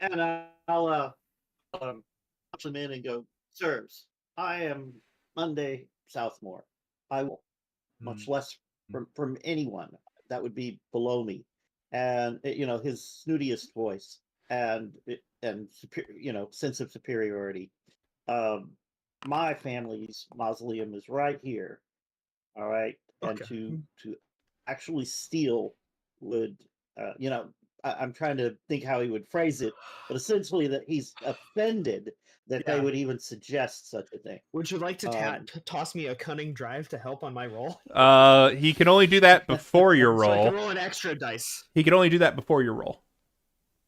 and I'll punch them in and go, sirs, I am Monday Southmore. I will much less from anyone that would be below me, and his snootiest voice and sense of superiority. My family's mausoleum is right here. All right, and Okay. to actually steal would I'm trying to think how he would phrase it, but essentially that he's offended that they Yeah. would even suggest such a thing. Would you like to toss me a cunning drive to help on my roll? He can only do that before your So I roll. can roll an extra dice. He can only do that before your roll.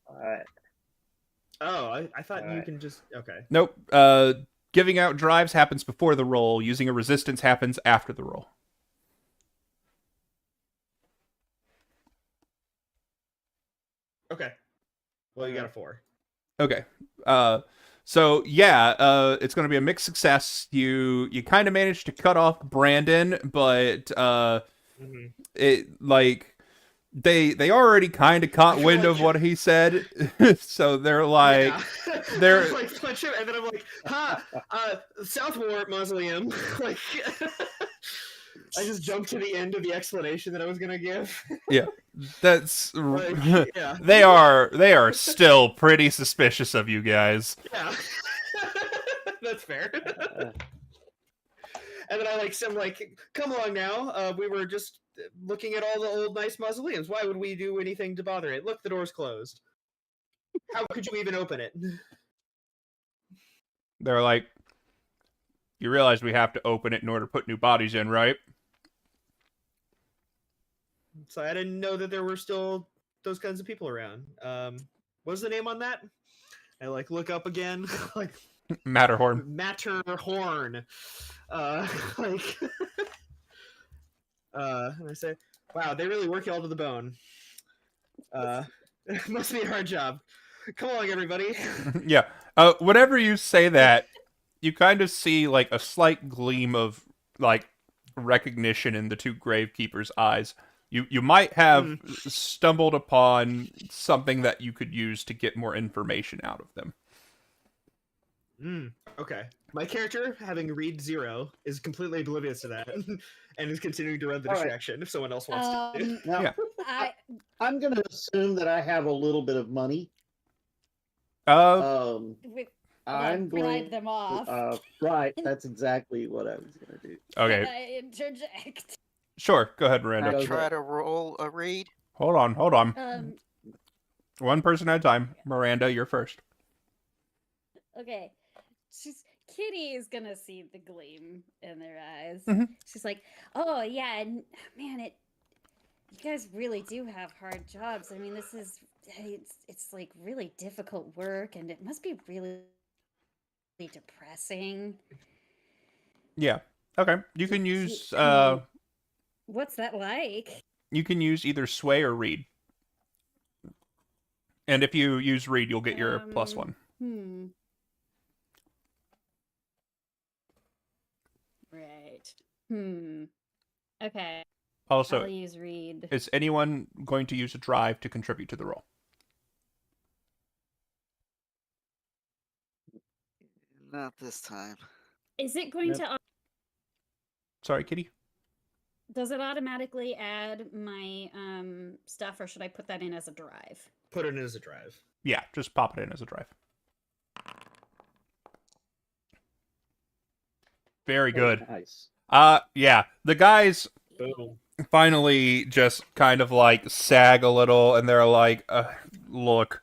All right. Oh, I thought you Alright. can just... Okay. Nope. Giving out drives happens before the roll. Using a resistance happens after the roll. Okay. Well, you got a 4. Okay. So yeah, it's going to be a mixed success. You kind of managed to cut off Brandon, but it like they already kind of caught wind of what he said, so they're like they're like punch him, and then I'm like, Southmore Mausoleum. Like, I just jumped to the end of the explanation that I was gonna give. Yeah, that's like, yeah. They are still pretty suspicious of you guys. Yeah, that's fair. And then I'm like, come along now. We were just looking at all the old nice mausoleums. Why would we do anything to bother it? Look, the door's closed. How could you even open it? They're like, you realize we have to open it in order to put new bodies in, right? So I didn't know that there were still those kinds of people around. What's the name on that? I like look up again. Like Matterhorn. Matterhorn. Like and I say, wow, they really work you all to the bone. It must be a hard job. Come along, everybody. Yeah. Whenever you say that, you kind of see like a slight gleam of like recognition in the two gravekeepers' eyes. You might have stumbled upon something that you could use to get more information out of them. Okay. My character, having read 0, is completely oblivious to that and is continuing to run the distraction if someone else wants to. Now, Yeah. I'm going to assume that I have a little bit of money. Uh, I'm going bribe them off. Right, that's exactly what I was going to do. okay. Can I interject? Sure. Go ahead, Miranda. Okay. Try to roll a read. Hold on. One person at a time. Miranda, you're first. Okay. Kitty is gonna see the gleam in their eyes. Mhm. She's like, "Oh yeah, and man, you guys really do have hard jobs. I mean, it's like really difficult work, and it must be really depressing." Yeah. Okay. You can use What's that like? you can use either sway or read. And if you use read, you'll get your +1. Right. Okay. Also, I'll use read. is anyone going to use a drive to contribute to the roll? Not this time. Is it going Yep. to? Sorry, Kitty? Does it automatically add my stuff, or should I put that in as a drive? Put it in as a drive. Yeah, just pop it in as a drive. Very good. Nice. Yeah, the guys Boom. finally just kind of like sag a little, and they're like, look,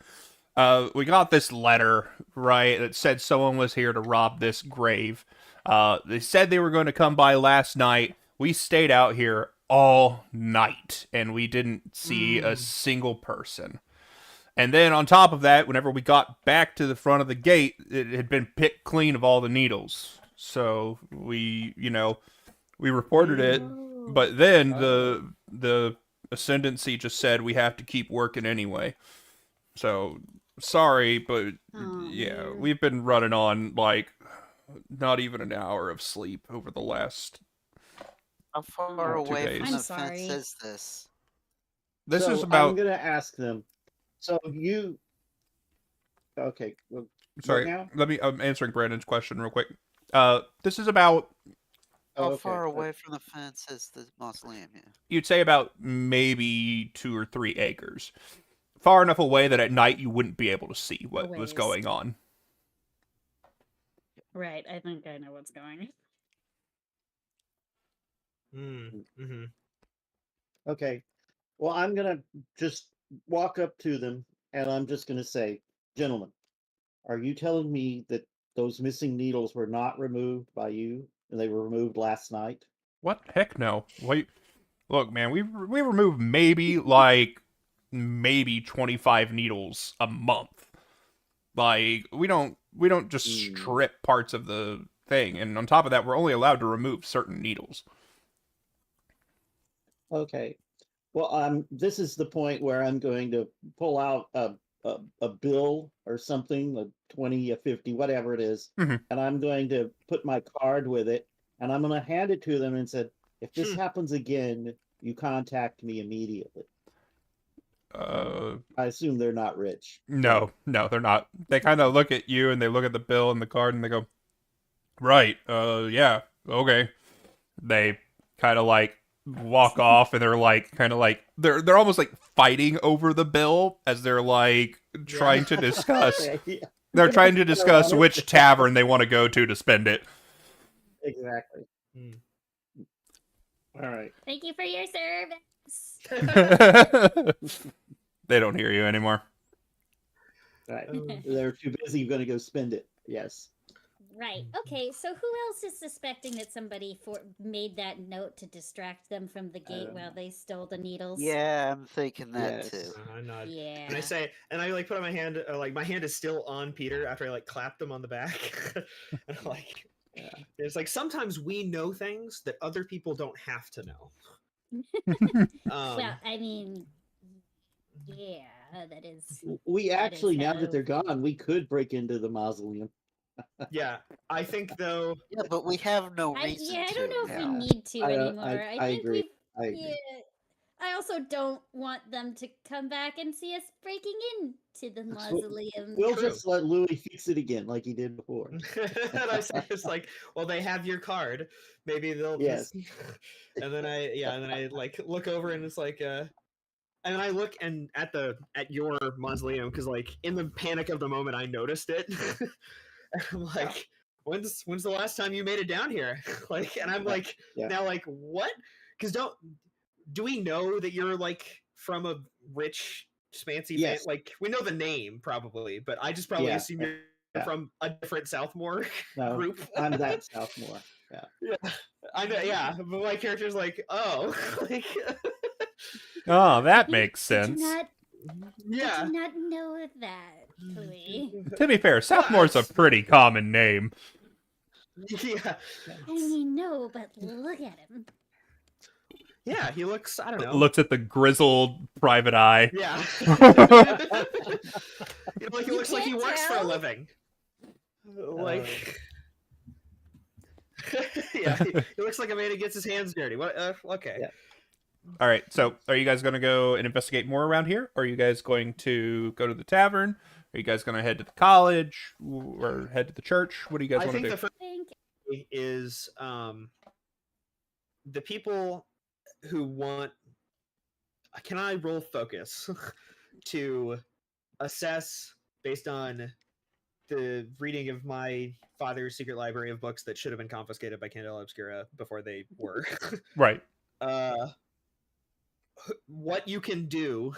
we got this letter, right, that said someone was here to rob this grave. They said they were going to come by last night. We stayed out here all night, and we didn't see a single person. And then on top of that, whenever we got back to the front of the gate, it had been picked clean of all the needles. So we reported it, but then the ascendancy just said we have to keep working anyway. So sorry, but yeah, we've been running on like not even an hour of sleep over the last. How far 2 away days. from I'm the sorry. fence is this? This So is about. I'm going to ask them. So you. Okay. Well, Sorry, now? I'm answering Brandon's question real quick. This is about, Oh, How okay. far away from the fence is the mausoleum? Yeah. you'd say about maybe 2 or 3 acres. Far enough away that at night you wouldn't be able to see what was ways. going on. Right, I think I know what's going. Mm-hmm. Okay. Well, I'm gonna just walk up to them, and I'm just gonna say, "Gentlemen, are you telling me that those missing needles were not removed by you, and they were removed last night?" What? Heck no. Wait, look, man, we remove maybe 25 needles a month. Like we don't just strip parts of the thing, and on top of that, we're only allowed to remove certain needles. Okay. Well, this is the point where I'm going to pull out a bill or something, a 20, a 50, whatever it is, Mhm. and I'm going to put my card with it, and I'm going to hand it to them and said, "If this happens again, you contact me immediately." I assume they're not rich. No, they're not. They kind of look at you and they look at the bill and the card and they go, "Right, yeah, okay." They kind of like walk off and they're like kind of like they're almost like fighting over the bill as they're like trying to discuss. Okay, yeah, They're trying to discuss which tavern they want to go to spend it. exactly. Mm. All right. Thank you for your service. They don't hear you anymore. All right. Oh. They're too busy going to go spend it. Yes. Right. Okay. So who else is suspecting that somebody made that note to distract them from the gate while they stole the needles? Yeah, I'm thinking that Yes. too. I nod. Yeah. And I say, and I like put on my hand, like my hand is still on Peter after I like clapped him on the back. And I'm like, Yeah. it's like sometimes we know things that other people don't have to know. Well, I mean, yeah, that is. We That actually, is now how- that they're gone, we could break into the mausoleum. yeah, I think though. Yeah, but we have no reason I to don't know if now. we need to I anymore. I think agree. we've. I agree. Yeah. I also don't want them to come back and see us breaking into the That's what- mausoleum. We'll True. just let Louis fix it again like he did before. And I say it's like, well, they have your card. Maybe they'll Yes. And then I like look over and it's like and I look and at your mausoleum because like in the panic of the moment I noticed it. And I'm like, when's the last time you made it down here? Like, and I'm like Yeah. now like what? Because do we know that you're like from a rich fancy Yes. like we know the name probably, but I just probably Yeah, assume you're yeah. from a different Southmore No, group. I'm that Southmore. Yeah, I know. Yeah, but my character's like, oh, like, Oh, that makes I sense. yeah. did not know that, Louis. To be fair, Southmore's a pretty common name. Yeah, I mean, no, but look at him. yeah. He looks. I don't know. Looks at the grizzled private eye. Yeah. You know, like he You looks like he can't works for a tell. living. Like. Yeah, he looks like a man who gets his hands dirty. What? Okay. Yeah. All right, so are you guys going to go and investigate more around here? Or are you guys going to go to the tavern? Are you guys going to head to the college or head to the church? What do you guys I want to think do? the first Think thing is the people who want. Can I roll focus to assess based on the reading of my father's secret library of books that should have been confiscated by Candela Obscura before they were? Right. What you can do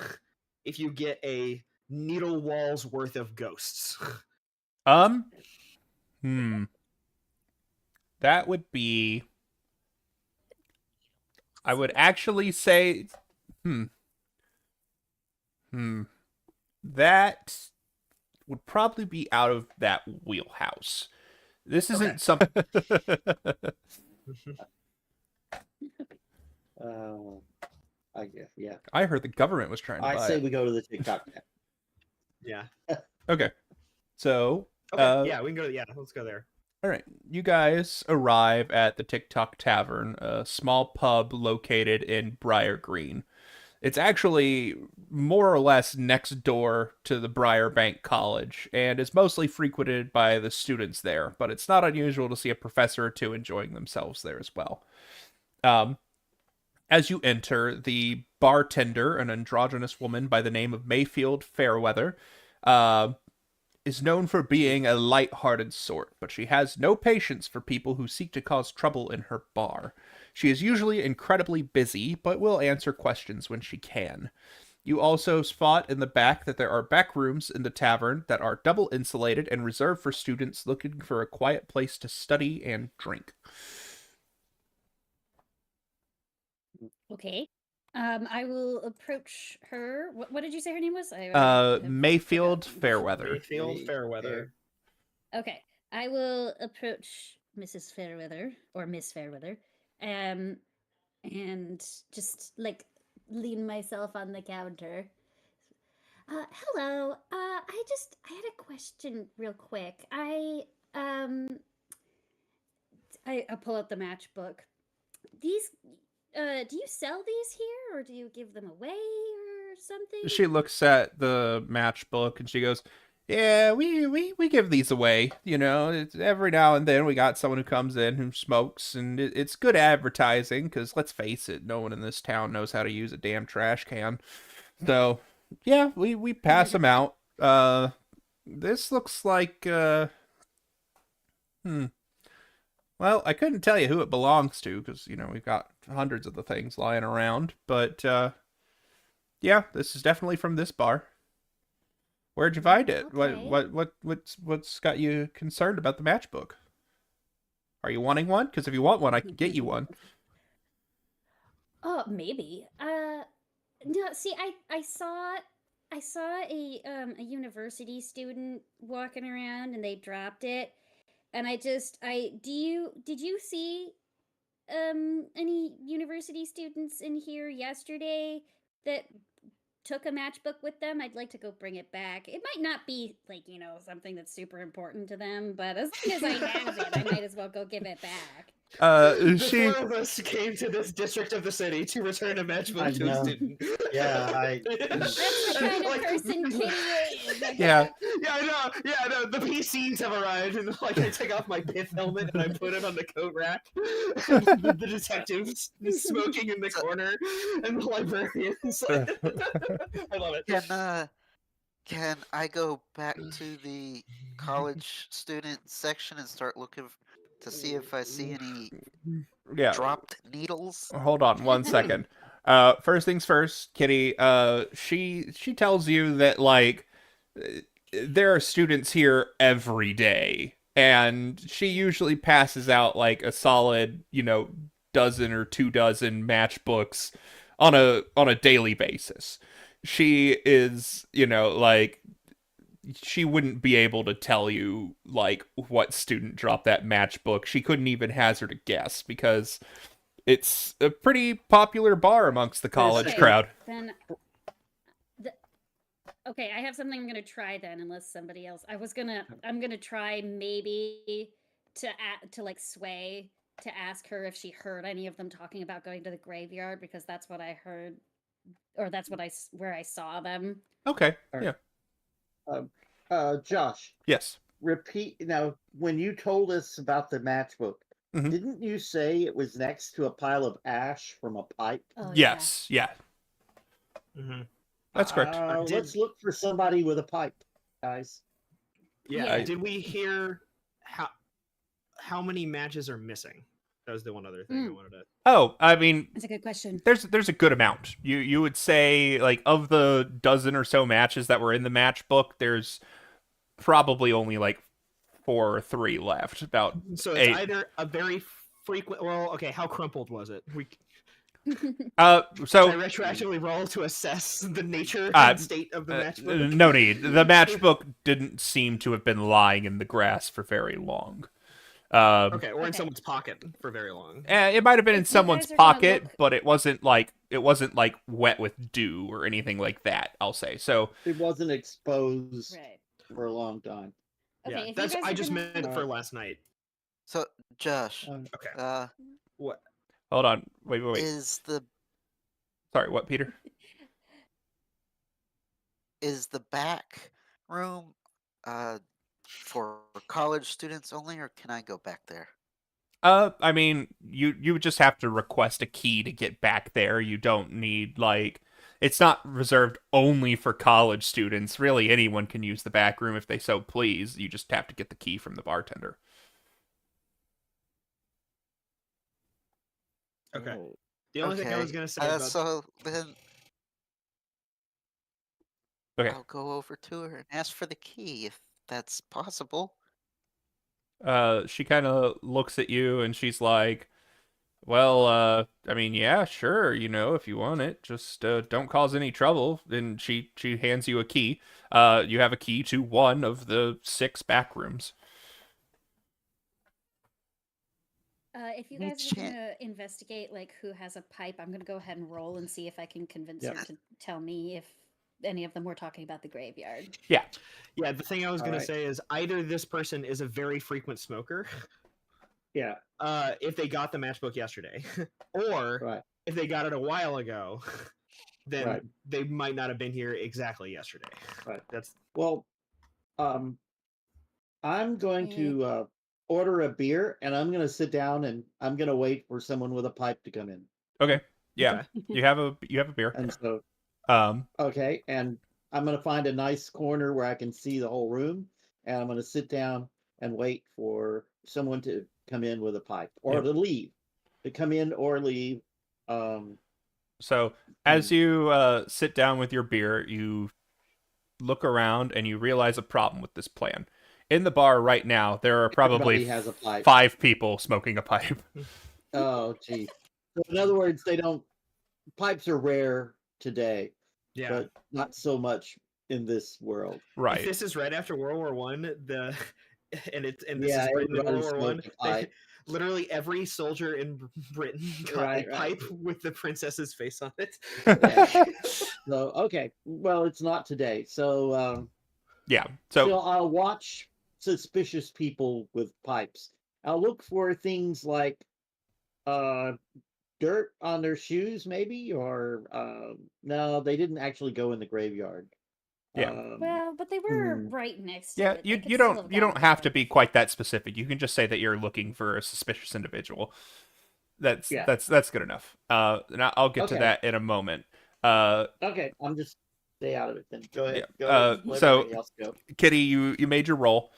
if you get a needle wall's worth of ghosts. That would be, I would actually say, that would probably be out of that wheelhouse. This isn't something. I guess, yeah. I heard the government was trying to I buy say it. we go to the TikTok tab. Yeah. Okay. So, Okay. Yeah, we can go. Yeah, let's go there. all right, you guys arrive at the TikTok Tavern, a small pub located in Briar Green. It's actually more or less next door to the Briarbank College and is mostly frequented by the students there, but it's not unusual to see a professor or two enjoying themselves there as well. Um, as you enter, the bartender, an androgynous woman by the name of Mayfield Fairweather, uh, is known for being a light-hearted sort, but she has no patience for people who seek to cause trouble in her bar. She is usually incredibly busy, but will answer questions when she can. You also spot in the back that there are back rooms in the tavern that are double insulated and reserved for students looking for a quiet place to study and drink. Okay. I will approach her. What did you say her name was? Mayfield Fairweather. Mayfield Fairweather. Okay. I will approach Mrs. Fairweather or Miss Fairweather, and just like lean myself on the counter. Hello. I had a question real quick. I'll pull out the matchbook. These do you sell these here, or do you give them away or something? She looks at the matchbook and she goes, "Yeah, we give these away. You know, it's, every now and then we got someone who comes in who smokes, and it's good advertising because let's face it, no one in this town knows how to use a damn trash can. So yeah, we pass them out. This looks like Well, I couldn't tell you who it belongs to because, you know, we've got hundreds of the things lying around. But, yeah, this is definitely from this bar. Where'd you find it? Okay. What's got you concerned about the matchbook? Are you wanting one? Because if you want one, I can get you one. Oh, maybe. No, see, I saw a university student walking around and they dropped it. And did you see any university students in here yesterday that took a matchbook with them? I'd like to go bring it back. It might not be like, you know, something that's super important to them, but as long as I have it, I might as well go give it back. The She four of us came to this district of the city to return a matchbook to a student. Yeah, That's the kind of Like- person Kitty is. Okay. yeah. Yeah, I know. Yeah, no, the PCs have arrived, and like I take off my pith helmet and I put it on the coat rack. the detectives smoking in the corner, and the librarians. I love it. Can I go back to the college student section and start looking to see if I see any Yeah. dropped needles? Hold on one second. First things first, Kitty. She tells you that like there are students here every day, and she usually passes out like a solid, you know, dozen or 2 dozen matchbooks on a daily basis. She is, you know, like she wouldn't be able to tell you like what student dropped that matchbook. She couldn't even hazard a guess because it's a pretty popular bar amongst the college Okay, crowd. Then, okay, I have something I'm gonna try then. Unless somebody else, I'm gonna try maybe to like sway to ask her if she heard any of them talking about going to the graveyard because that's what I heard, or that's what where I saw them. Okay. All Yeah. right. Josh, Yes. repeat now. When you told us about the matchbook, Mhm. didn't you say it was next to a pile of ash from a pipe? Oh, Yes. Yeah. Mm-hmm. That's correct. Let's look for somebody with a pipe, guys. Yeah. Yeah. Did we hear how many matches are missing? That was the one other thing I wanted to. Oh, I mean, That's a good question. there's a good amount. You would say like of the dozen or so matches that were in the matchbook, there's probably only like 4 or 3 left. About So it's 8. either a very frequent. Well, okay. How crumpled was it? So I retroactively roll to assess the nature and state of the matchbook. no need. The matchbook didn't seem to have been lying in the grass for very long. Okay, or in Okay. someone's pocket for very long. It might have been If in you someone's guys are gonna pocket, look- but it wasn't like wet with dew or anything like that. I'll say so. It wasn't exposed Right. for a long time. Okay. Yeah, if you that's guys I are just gonna- meant for last night. So, Josh, Um, Okay. is Hold on. Wait. the Sorry, what, Peter? Is the back room for college students only, or can I go back there? I mean, you would just have to request a key to get back there. You don't need like it's not reserved only for college students. Really, anyone can use the back room if they so please. You just have to get the key from the bartender. Okay. Oh, The only thing I was gonna say about so then Okay. I'll go over to her and ask for the key if that's possible. She kind of looks at you and she's like, "Well, I mean, yeah, sure, if you want it, just don't cause any trouble." And she hands you a key. You have a key to one of the 6 back rooms. If you Any guys are chan- gonna investigate like who has a pipe, I'm gonna go ahead and roll and see if I can convince Yep. her to tell me if any of them were talking about the graveyard. Yeah. Yeah, the thing I was gonna Alright. say is either this person is a very frequent smoker, yeah, if they got the matchbook yesterday, or right. if they got it a while ago, then Right. they might not have been here exactly yesterday. Right. That's Well, I'm going to order a beer, and I'm going to sit down, and I'm going to wait for someone with a pipe to come in. Okay. Yeah. okay. You have a beer. And so, Um, okay, and I'm going to find a nice corner where I can see the whole room, and I'm going to sit down and wait for someone to come in with a pipe or Yeah. to leave, to come in or leave. So as you sit down with your beer, you look around and you realize a problem with this plan. In the bar right now, there are probably Everybody has a pipe. 5 people smoking a pipe. Oh, gee. So in other words, pipes are rare today, Yeah. but not so much in this world. If Right. this is right after World War One, and this Yeah, is Britain in everybody World War One, smoked a pipe. literally every soldier in Britain got Right, a right. pipe with the princess's face on it. So, okay. Well, it's not today. So, Yeah. So still, I'll watch suspicious people with pipes. I'll look for things like dirt on their shoes, maybe, or no, they didn't actually go in the graveyard. Yeah. Well, but they were right next to yeah, it. They you could you still don't have you don't gotten have to there. be quite that specific. You can just say that you're looking for a suspicious individual. That's Yeah. that's good enough. And I'll get to Okay. that in a moment. Okay, I'm just stay out of it then. Go ahead. Yeah, Go ahead. Let so- everybody else go. Kitty, you made your roll.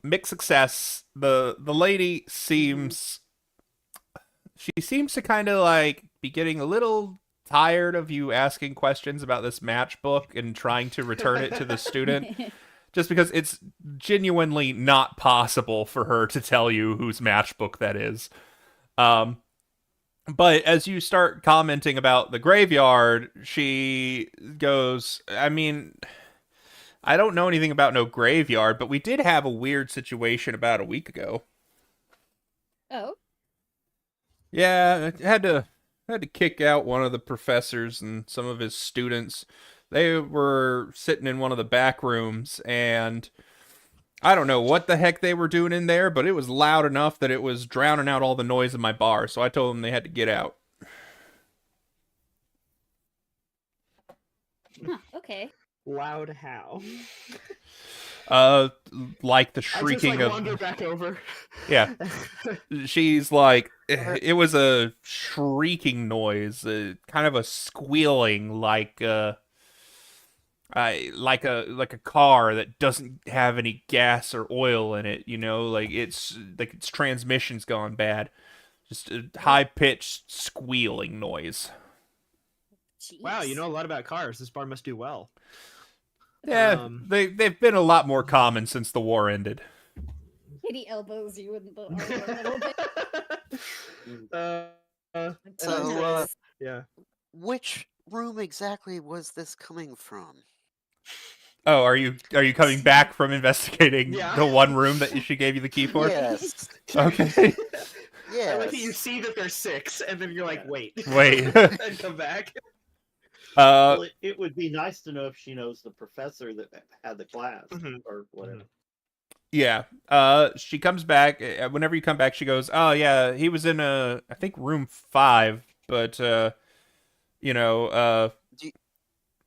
Mixed success. The lady seems she seems to kind of like be getting a little tired of you asking questions about this matchbook and trying to return it to the student, just because it's genuinely not possible for her to tell you whose matchbook that is. But as you start commenting about the graveyard, she goes, I mean, I don't know anything about no graveyard, but we did have a weird situation about a week ago. Oh, Yeah, I had to kick out one of the professors and some of his students. They were sitting in one of the back rooms, and I don't know what the heck they were doing in there, but it was loud enough that it was drowning out all the noise in my bar, so I told them they had to get out. huh, okay. Loud how? Like the I just shrieking like wander of... back over. Yeah. She's like, it was a shrieking noise, kind of a squealing, like like a car that doesn't have any gas or oil in it, like its transmission's gone bad. Just a high pitched squealing noise. Wow, you Jeez. know a lot about cars. This bar must do well. Yeah, they've been a lot more common since the war ended. Kitty elbows you in the arm a little bit. So, Yeah. which room exactly was this coming from? Oh, are you coming back from investigating Yeah. the one room that she gave you the key for? Yes. Okay. Yes. I like that you see that there's 6, and then you're like, wait. Wait. And come back. Well, it would be nice to know if she knows the professor that had the class Mhm. or whatever. Yeah. She comes back. Whenever you come back, she goes, "Oh yeah, he was in I think room 5, but you know, Do you-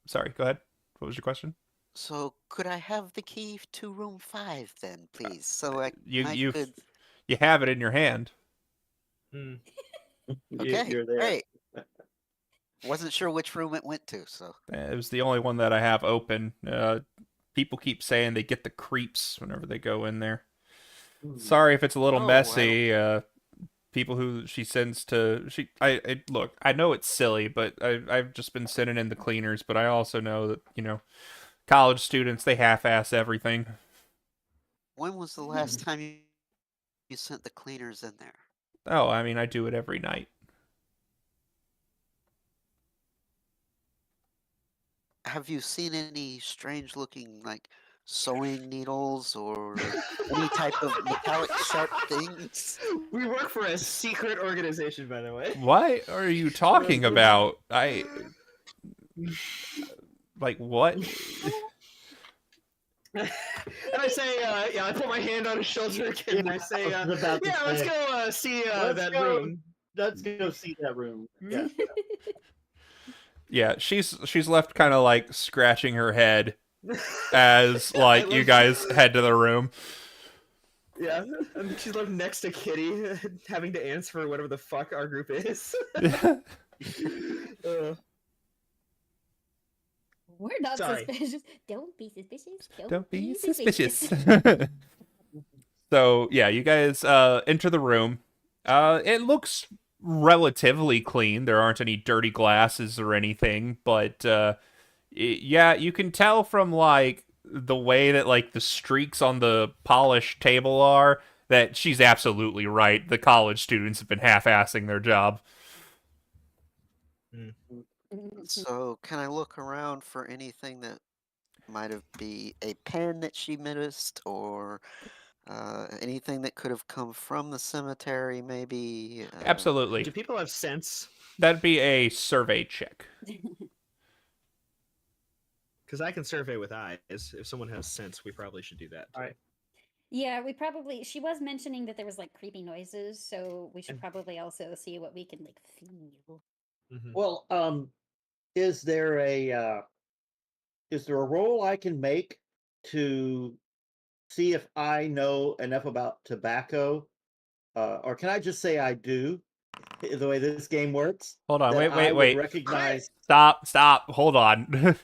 sorry, go ahead. What was your question? so could I have the key to room 5 then, please? So I You could. you have it in your hand. Hmm. Okay, You're there. great. Wasn't sure which room it went to, so. It was the only one that I have open. People keep saying they get the creeps whenever they go in there. Sorry if it's a little Oh, I don't. messy. People who she sends to look. I know it's silly, but I've just been sending in the cleaners. But I also know that college students, they half-ass everything. When was the last time you sent the cleaners in there? Oh, I mean, I do it every night. Have you seen any strange looking, like, sewing needles or any type of metallic sharp things? We work for a secret organization, by the way. What are you talking about? Like what? And I say, yeah, I put my hand on his shoulder again, and I say, I was about to yeah, let's say, go see let's that go. room. Let's go see that room. Yeah. Yeah, she's left kind of like scratching her head as like you guys head to the room. Yeah, and she's left next to Kitty, having to answer for whatever the fuck our group is. We're not Sorry. suspicious. Don't be suspicious. Don't be suspicious. So yeah, you guys enter the room. It looks relatively clean. There aren't any dirty glasses or anything, but yeah, you can tell from like the way that like the streaks on the polished table are that she's absolutely right. The college students have been half-assing their job. So, can I look around for anything that might have be a pen that she missed, or anything that could have come from the cemetery? Maybe. Absolutely. Do people have sense? That'd be a survey check. Because I can survey with eyes. If someone has sense, we probably should do that. All right. Yeah, we probably. She was mentioning that there was like creepy noises, so we should probably also see what we can like feel. Mhm. Well, is there a role I can make to see if I know enough about tobacco, or can I just say I do? The way this game works, Hold on, that I would wait. recognize. Stop, hold on.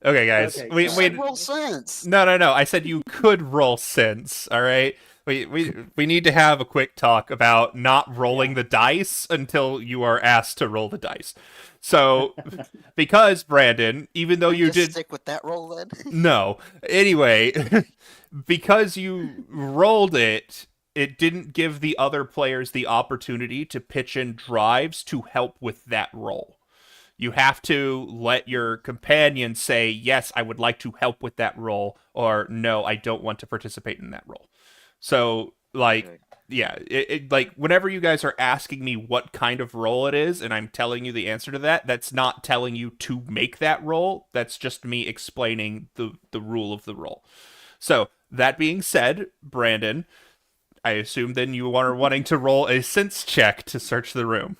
Okay, guys. Okay, You sorry. said roll sense. No. I said you could roll sense. All right. We need to have a quick talk about not rolling the dice until you are asked to roll the dice. So, because Brandon, even though Can I you just did stick with that roll then. no, anyway, because you rolled it, it didn't give the other players the opportunity to pitch in drives to help with that roll. You have to let your companion say, yes, I would like to help with that role, or no, I don't want to participate in that role. So, like, Okay. yeah, like, whenever you guys are asking me what kind of role it is, and I'm telling you the answer to that, that's not telling you to make that role. That's just me explaining the rule of the role. So, that being said, Brandon, I assume then you are wanting to roll a sense check to search the room.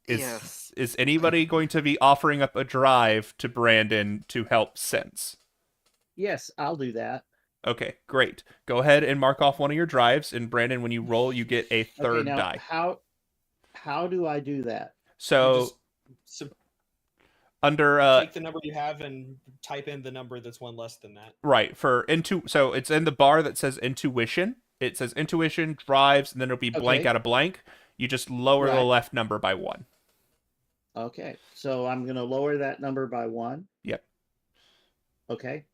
Yes. Is anybody going to be offering up a drive to Brandon to help sense? Yes, I'll do that. Okay, great. Go ahead and mark off one of your drives, and Brandon, when you roll, you get a Okay, third now die. how do I do that? So So under take the number you have and type in the number that's one less than that. right for so it's in the bar that says intuition. It says intuition drives, and then it'll be blank Okay. out of blank. You just lower the Right. left number by 1. Okay, so I'm gonna lower that number by 1. Yep. Okay.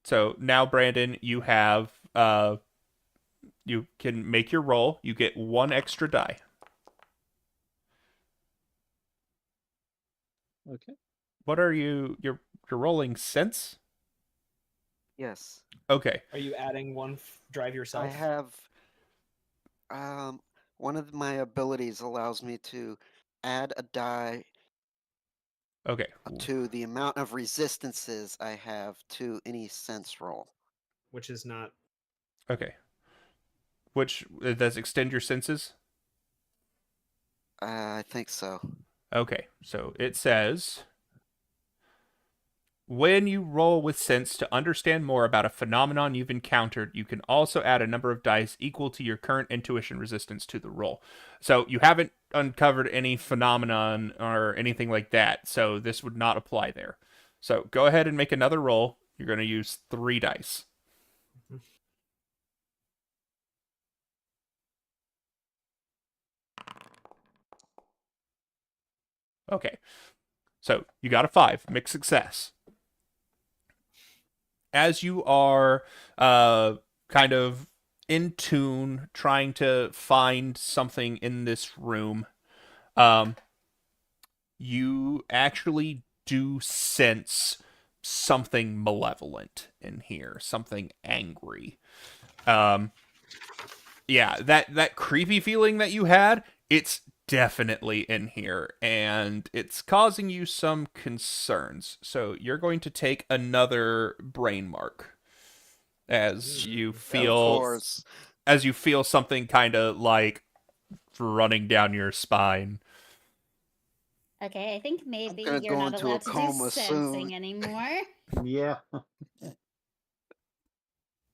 So now, Brandon, you have you can make your roll. You get 1 extra die. Okay. What are you're rolling sense? Yes. Okay. Are you adding one drive yourself? I have. One of my abilities allows me to add a die Okay. to the amount of resistances I have to any sense roll. Which is not. Okay. Which does extend your senses? I think so. Okay, so it says, when you roll with sense to understand more about a phenomenon you've encountered, you can also add a number of dice equal to your current intuition resistance to the roll. So you haven't uncovered any phenomenon or anything like that, so this would not apply there. So go ahead and make another roll. You're going to use 3 dice. Okay, so you got a 5, mixed success. As you are kind of in tune, trying to find something in this room, you actually do sense something malevolent in here, something angry. Yeah, that creepy feeling that you had, it's definitely in here, and it's causing you some concerns. So you're going to take another brain mark as you Of feel course. something kind of like running down your spine. Okay, I think maybe gonna you're go not into a allowed to do coma sensing soon. anymore. Yeah.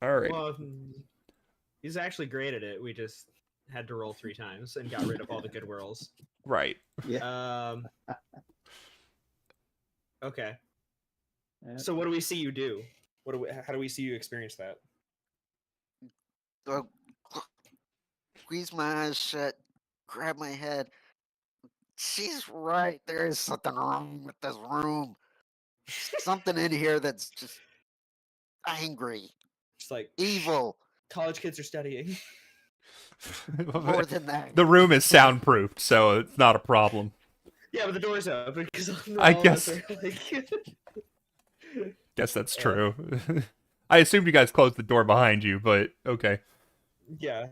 All right. Well, he's actually great at it. We just had to roll 3 times and got rid of all the good rolls. Right. Yeah. Okay. Yeah. So what do we see you do? How do we see you experience that? So, squeeze my eyes shut, grab my head. She's right. There is something wrong with this room. Something in here that's just angry, Just like evil, college kids are studying. more than that. The room is soundproofed, so it's not a problem. Yeah, but the door's open because I all guess- of us are like. Guess that's true. I assumed you guys closed the door behind you, but okay. Yeah.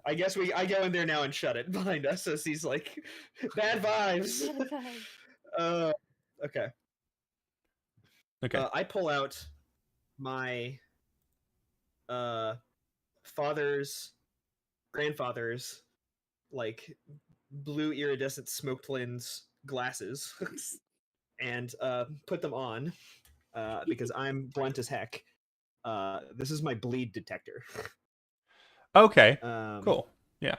I guess I go in there now and shut it behind us as he's like, bad vibes. Okay. Okay. I pull out my grandfather's like blue iridescent smoked lens glasses and put them on because I'm blunt as heck. This is my bleed detector. Okay. Cool. Yeah.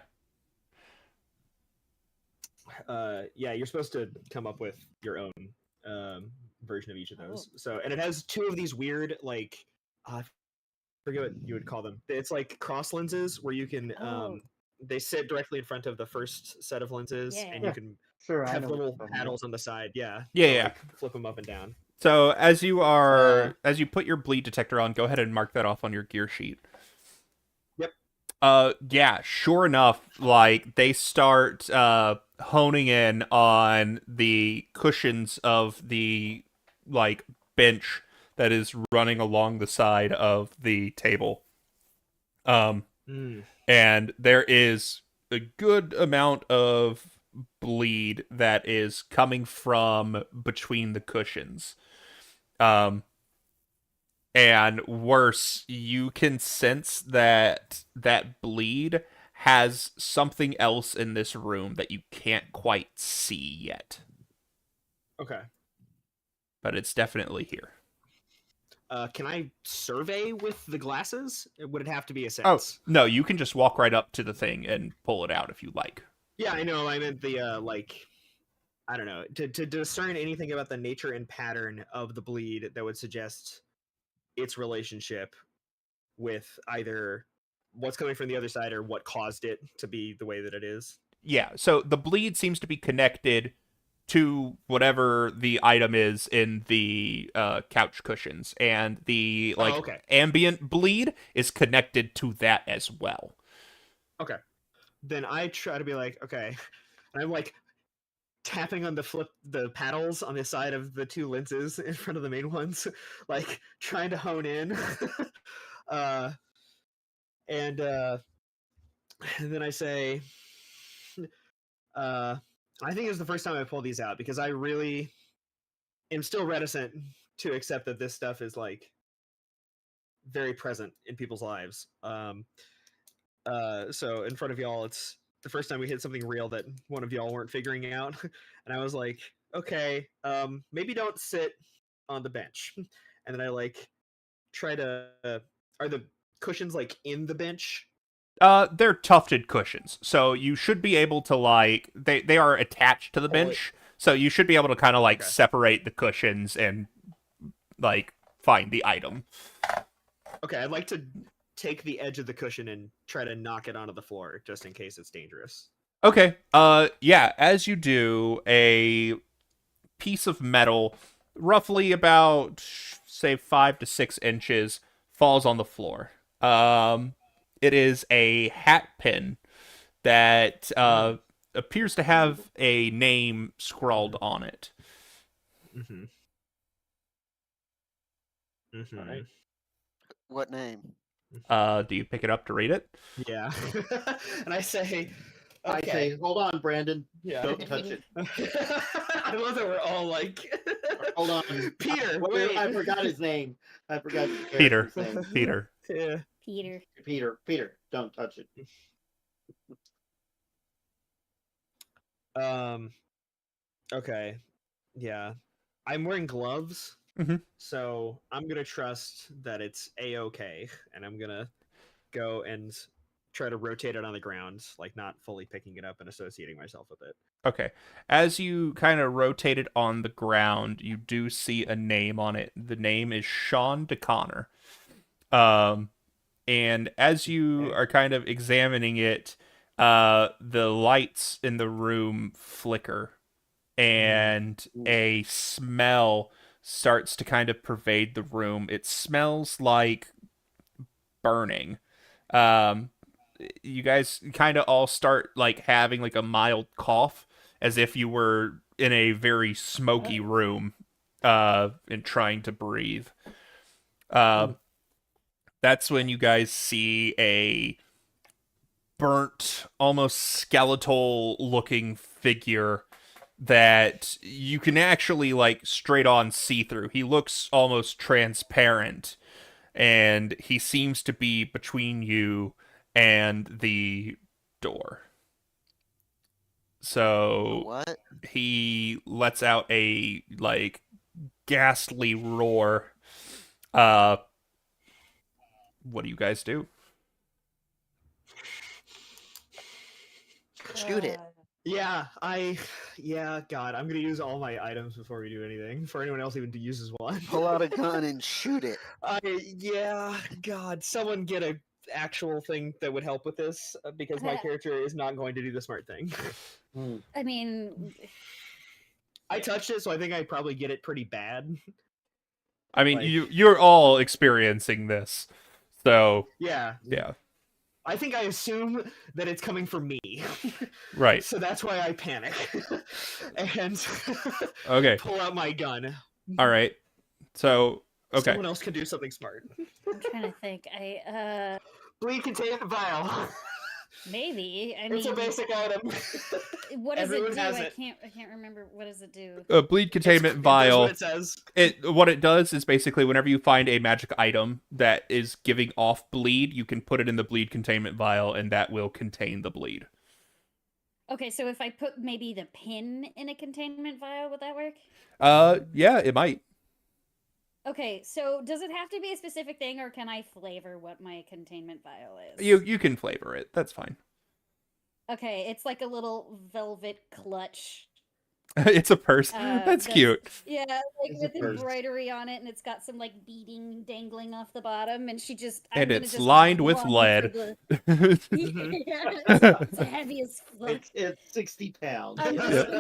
Yeah, you're supposed to come up with your own version of each of those. So, and it has 2 of these weird, like, I forget what you would call them. It's like cross lenses where you can, they sit directly in front of the first set of lenses, and you can Sure. I have know little what you're talking paddles on the side. Yeah. Yeah, to, yeah. Like, flip them up and down. So as you are as you put your bleed detector on, go ahead and mark that off on your gear sheet. Yep. Yeah, sure enough, like they start honing in on the cushions of the like bench that is running along the side of the table. And there is a good amount of bleed that is coming from between the cushions. And worse, you can sense that that bleed has something else in this room that you can't quite see yet. Okay. But it's definitely here. Can I survey with the glasses? Would it have to be a sense? Oh, no, you can just walk right up to the thing and pull it out if you like. Yeah, I know. I meant the, like, I don't know. To discern anything about the nature and pattern of the bleed that would suggest its relationship with either what's coming from the other side or what caused it to be the way that it is. Yeah, so the bleed seems to be connected to whatever the item is in the couch cushions, and the ambient bleed is connected to that as well. Okay. Then I try to be like, okay, and I'm like tapping on the paddles on the side of the 2 lenses in front of the main ones, like trying to hone in. And then I say, I think it was the first time I pulled these out because I really am still reticent to accept that this stuff is like very present in people's lives. So in front of y'all, it's the first time we hit something real that one of y'all weren't figuring out, and I was like, okay, maybe don't sit on the bench, and then I like try to. Are the cushions like in the bench? They're tufted cushions, so you should be able to like they are attached to the bench, so you should be able to kind of like separate the cushions and like find the item. Okay, I'd like to take the edge of the cushion and try to knock it onto the floor, just in case it's dangerous. Okay. Yeah. As you do, a piece of metal, roughly about say 5 to 6 inches, falls on the floor. It is a hat pin that appears to have a name scrawled on it. Mm-hmm. Mm-hmm. Alright. What name? Do you pick it up to read it? Yeah. And I say, I okay. say, hold on, Brandon. Yeah. Don't touch it. I love that we're all like, Hold on. Peter, Wait, wait. I forgot his name. I forgot the Peter. character's name. Peter. Yeah. Peter. Don't touch it. Okay. Yeah. I'm wearing gloves, Mhm. so I'm gonna trust that it's a-okay, and I'm gonna go and try to rotate it on the ground, like not fully picking it up and associating myself with it. Okay. As you kind of rotate it on the ground, you do see a name on it. The name is Sean DeConnor. And as you are kind of examining it, the lights in the room flicker, and a smell starts to kind of pervade the room. It smells like burning. You guys kind of all start like having like a mild cough, as if you were in a very smoky room, and trying to breathe. That's when you guys see a burnt, almost skeletal looking figure that you can actually like straight on see through. He looks almost transparent, and he seems to be between you and the door. So What? he lets out a like ghastly roar. What do you guys do? Shoot it. Yeah, God, I'm gonna use all my items before we do anything. For anyone else even uses one. Pull out a gun and shoot it. God, someone get a actual thing that would help with this, because my character is not going to do the smart thing. I mean, I touched it, so I think I probably get it pretty bad. I mean, Like- you're all experiencing this, so Yeah. yeah, I think I assume that it's coming from me. right. So that's why I panic. And Okay, pull out my gun. all right. So okay, Someone else can do something smart. I'm trying to think. Bleed containment vial. Maybe. I It's a mean, basic item. what does everyone it do? has I it. can't remember. What does it do? bleed containment It does vial. what it says. What it does is basically whenever you find a magic item that is giving off bleed, you can put it in the bleed containment vial, and that will contain the bleed. Okay, so if I put maybe the pin in a containment vial, would that work? Yeah, it might. Okay, so does it have to be a specific thing, or can I flavor what my containment vial is? You can flavor it. That's fine. Okay, it's like a little velvet clutch. It's a purse. That's cute. Yeah, like It's a with purse. embroidery on it, and it's got some like beading dangling off the bottom, and she just And it's lined with lead. Yeah, it's heavy as fuck. It's 60 pounds. I'm just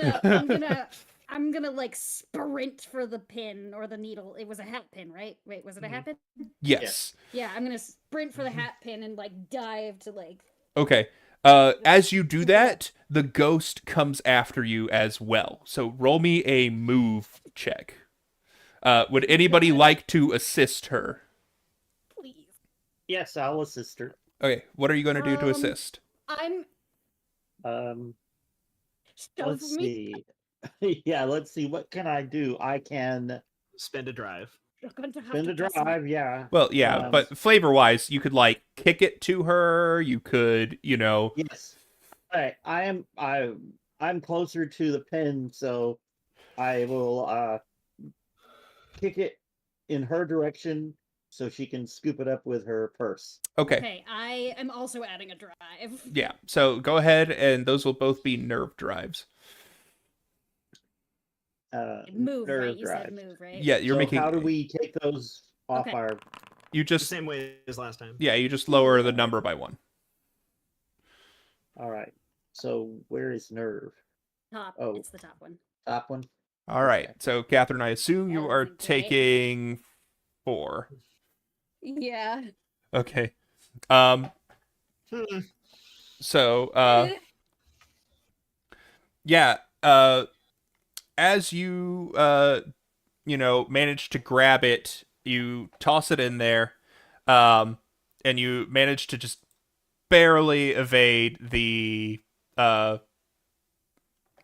gonna, I'm gonna like sprint for the pin or the needle. It was a hat pin, right? Wait, was it a hat pin? Yes. Yeah, I'm gonna sprint for the hat pin and like dive to like. Okay. As you do that, the ghost comes after you as well. So roll me a move check. Would anybody like to assist her? Please. Yes, I'll assist her. Okay, what are you going to do to assist? I'm. Let's see. Yeah, let's see. What can I do? I can Spend a drive. You're going to have spin to a press me. drive. Yeah. Well, yeah, but flavor-wise, you could like kick it to her. You could, Yes. All right, I'm closer to the pen, so I will kick it in her direction so she can scoop it up with her purse. Okay. Okay, I am also adding a drive. Yeah. So go ahead, and those will both be nerve drives. Move, right? Nerve You said drive. move, right? Yeah, you're So making. how do we take those off Okay. our? You The just same way as last time. yeah, you just lower the number by 1. All right. So where is nerve? Top. Oh. It's the top one. Top one. All right. Okay. So Catherine, I assume you That are was a great- taking 4. Yeah. Okay. Hmm. So yeah, as you manage to grab it, you toss it in there, and you manage to just barely evade the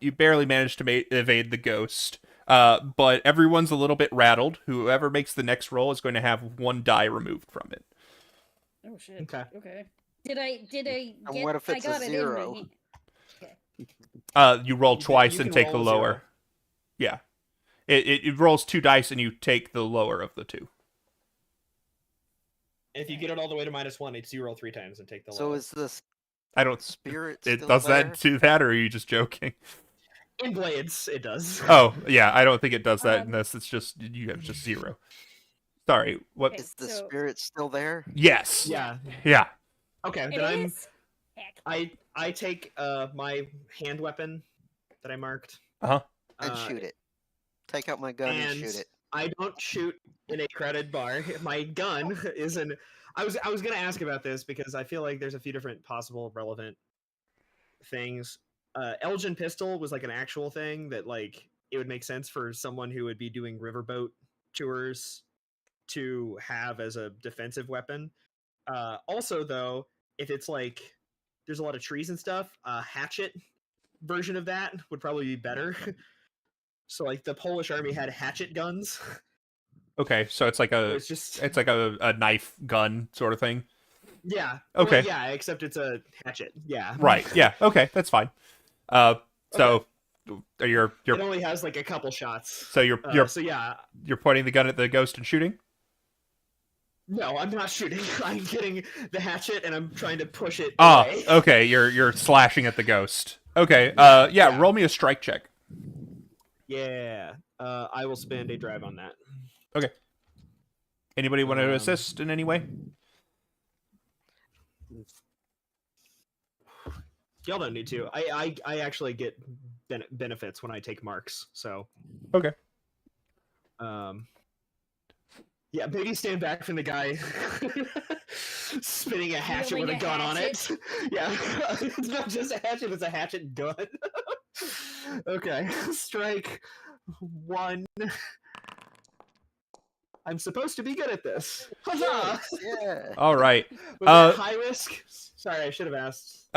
you barely manage to evade the ghost. But everyone's a little bit rattled. Whoever makes the next roll is going to have 1 die removed from it. Oh shit. Okay. Okay. Did I get? And what if I it's a got it in 0? me. Okay. You roll twice you and can take the roll a 0. lower. Yeah. It rolls 2 dice and you take the lower of the 2. If you get it all the way to -1, it's you roll 3 times and take the So lower. is this I don't. spirit It still does there? that do that, or are you just joking? In Blades, it does. Oh yeah, I don't think it does that in Um, this. It's just you have just 0. Sorry. What? Okay, Is the so spirit still there? Yes. Yeah. Yeah. Okay, it then I'm is. Heck. I take my hand weapon that I marked Uh-huh. And shoot it. Take out my gun and shoot it. I don't shoot in a crowded bar. My gun is an. I was gonna ask about this because I feel like there's a few different possible relevant things. Elgin pistol was like an actual thing that like it would make sense for someone who would be doing riverboat tours to have as a defensive weapon. Also, though, if it's like there's a lot of trees and stuff, hatchet version of that would probably be better. So like the Polish army had hatchet guns. Okay, so it's like a It's just a knife gun sort of thing. yeah. Okay. Well, yeah, except it's a hatchet. Yeah. Right. Yeah. Okay, that's fine. So you're It only has like a couple shots. so you're So yeah. you're pointing the gun at the ghost and shooting. No, I'm not shooting. I'm getting the hatchet and I'm trying to push it Ah, away. okay. You're slashing at the ghost. Okay. Yeah. Roll me a strike check. Yeah. I will spend a drive on that. Okay. Anybody want to Um, assist in any way? Y'all don't need to. I actually get benefits when I take marks. So Okay. Yeah, maybe stand back from the guy spinning a hatchet with Wielding a a gun on it. hatchet. Yeah, it's not just a hatchet; it's a hatchet gun. Okay, strike 1. I'm supposed to be good at this. Huzzah! Yeah. All right. Was that high risk? Sorry, I should have asked.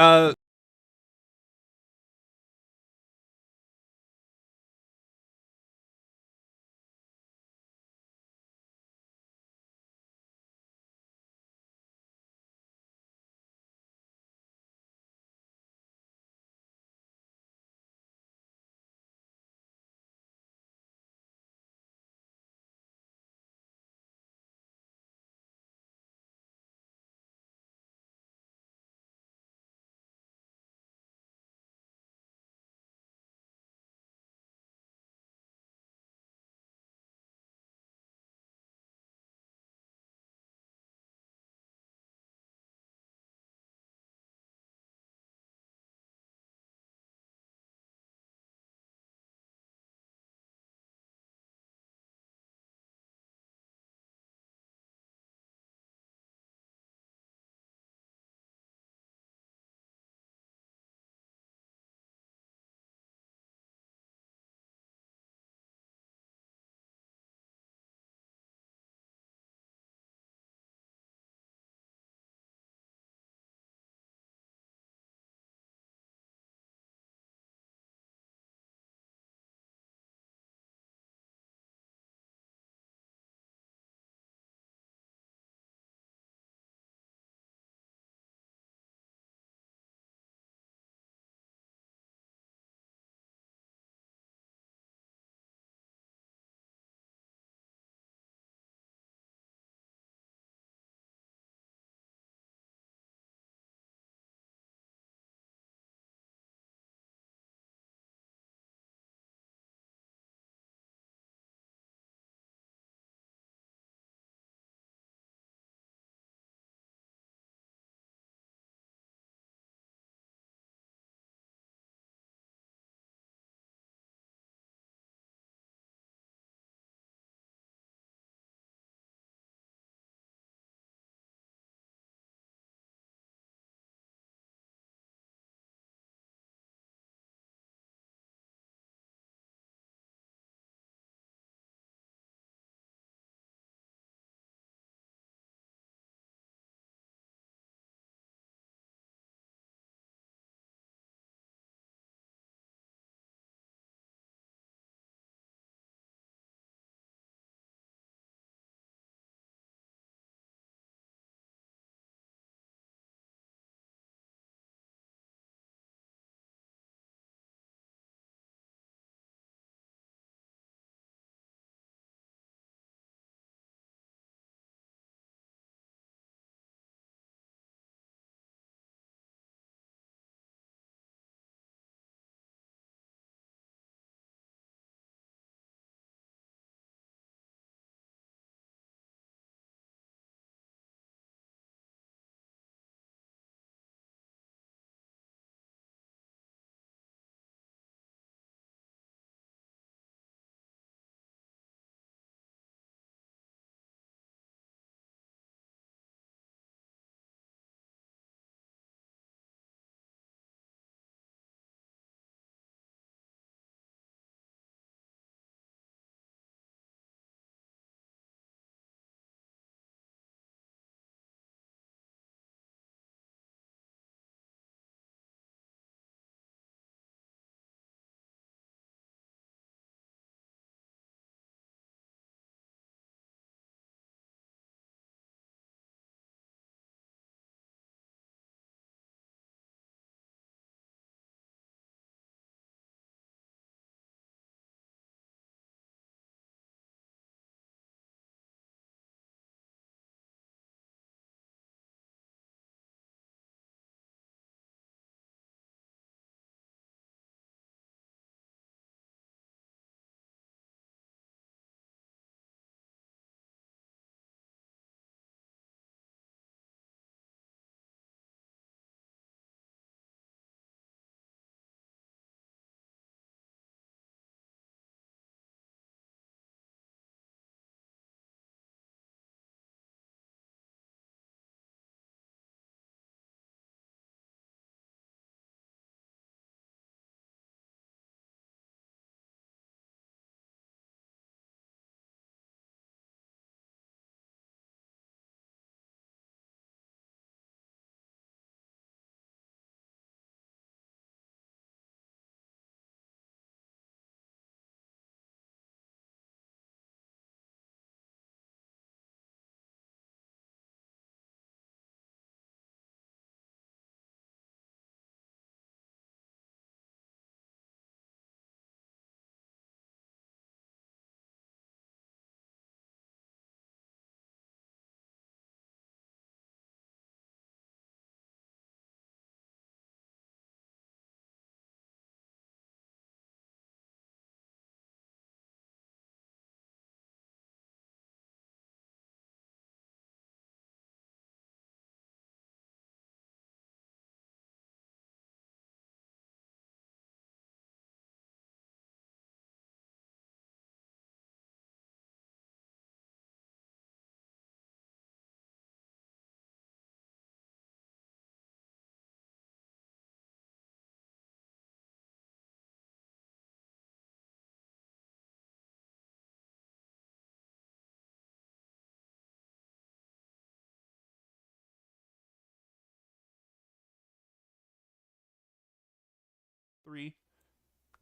3,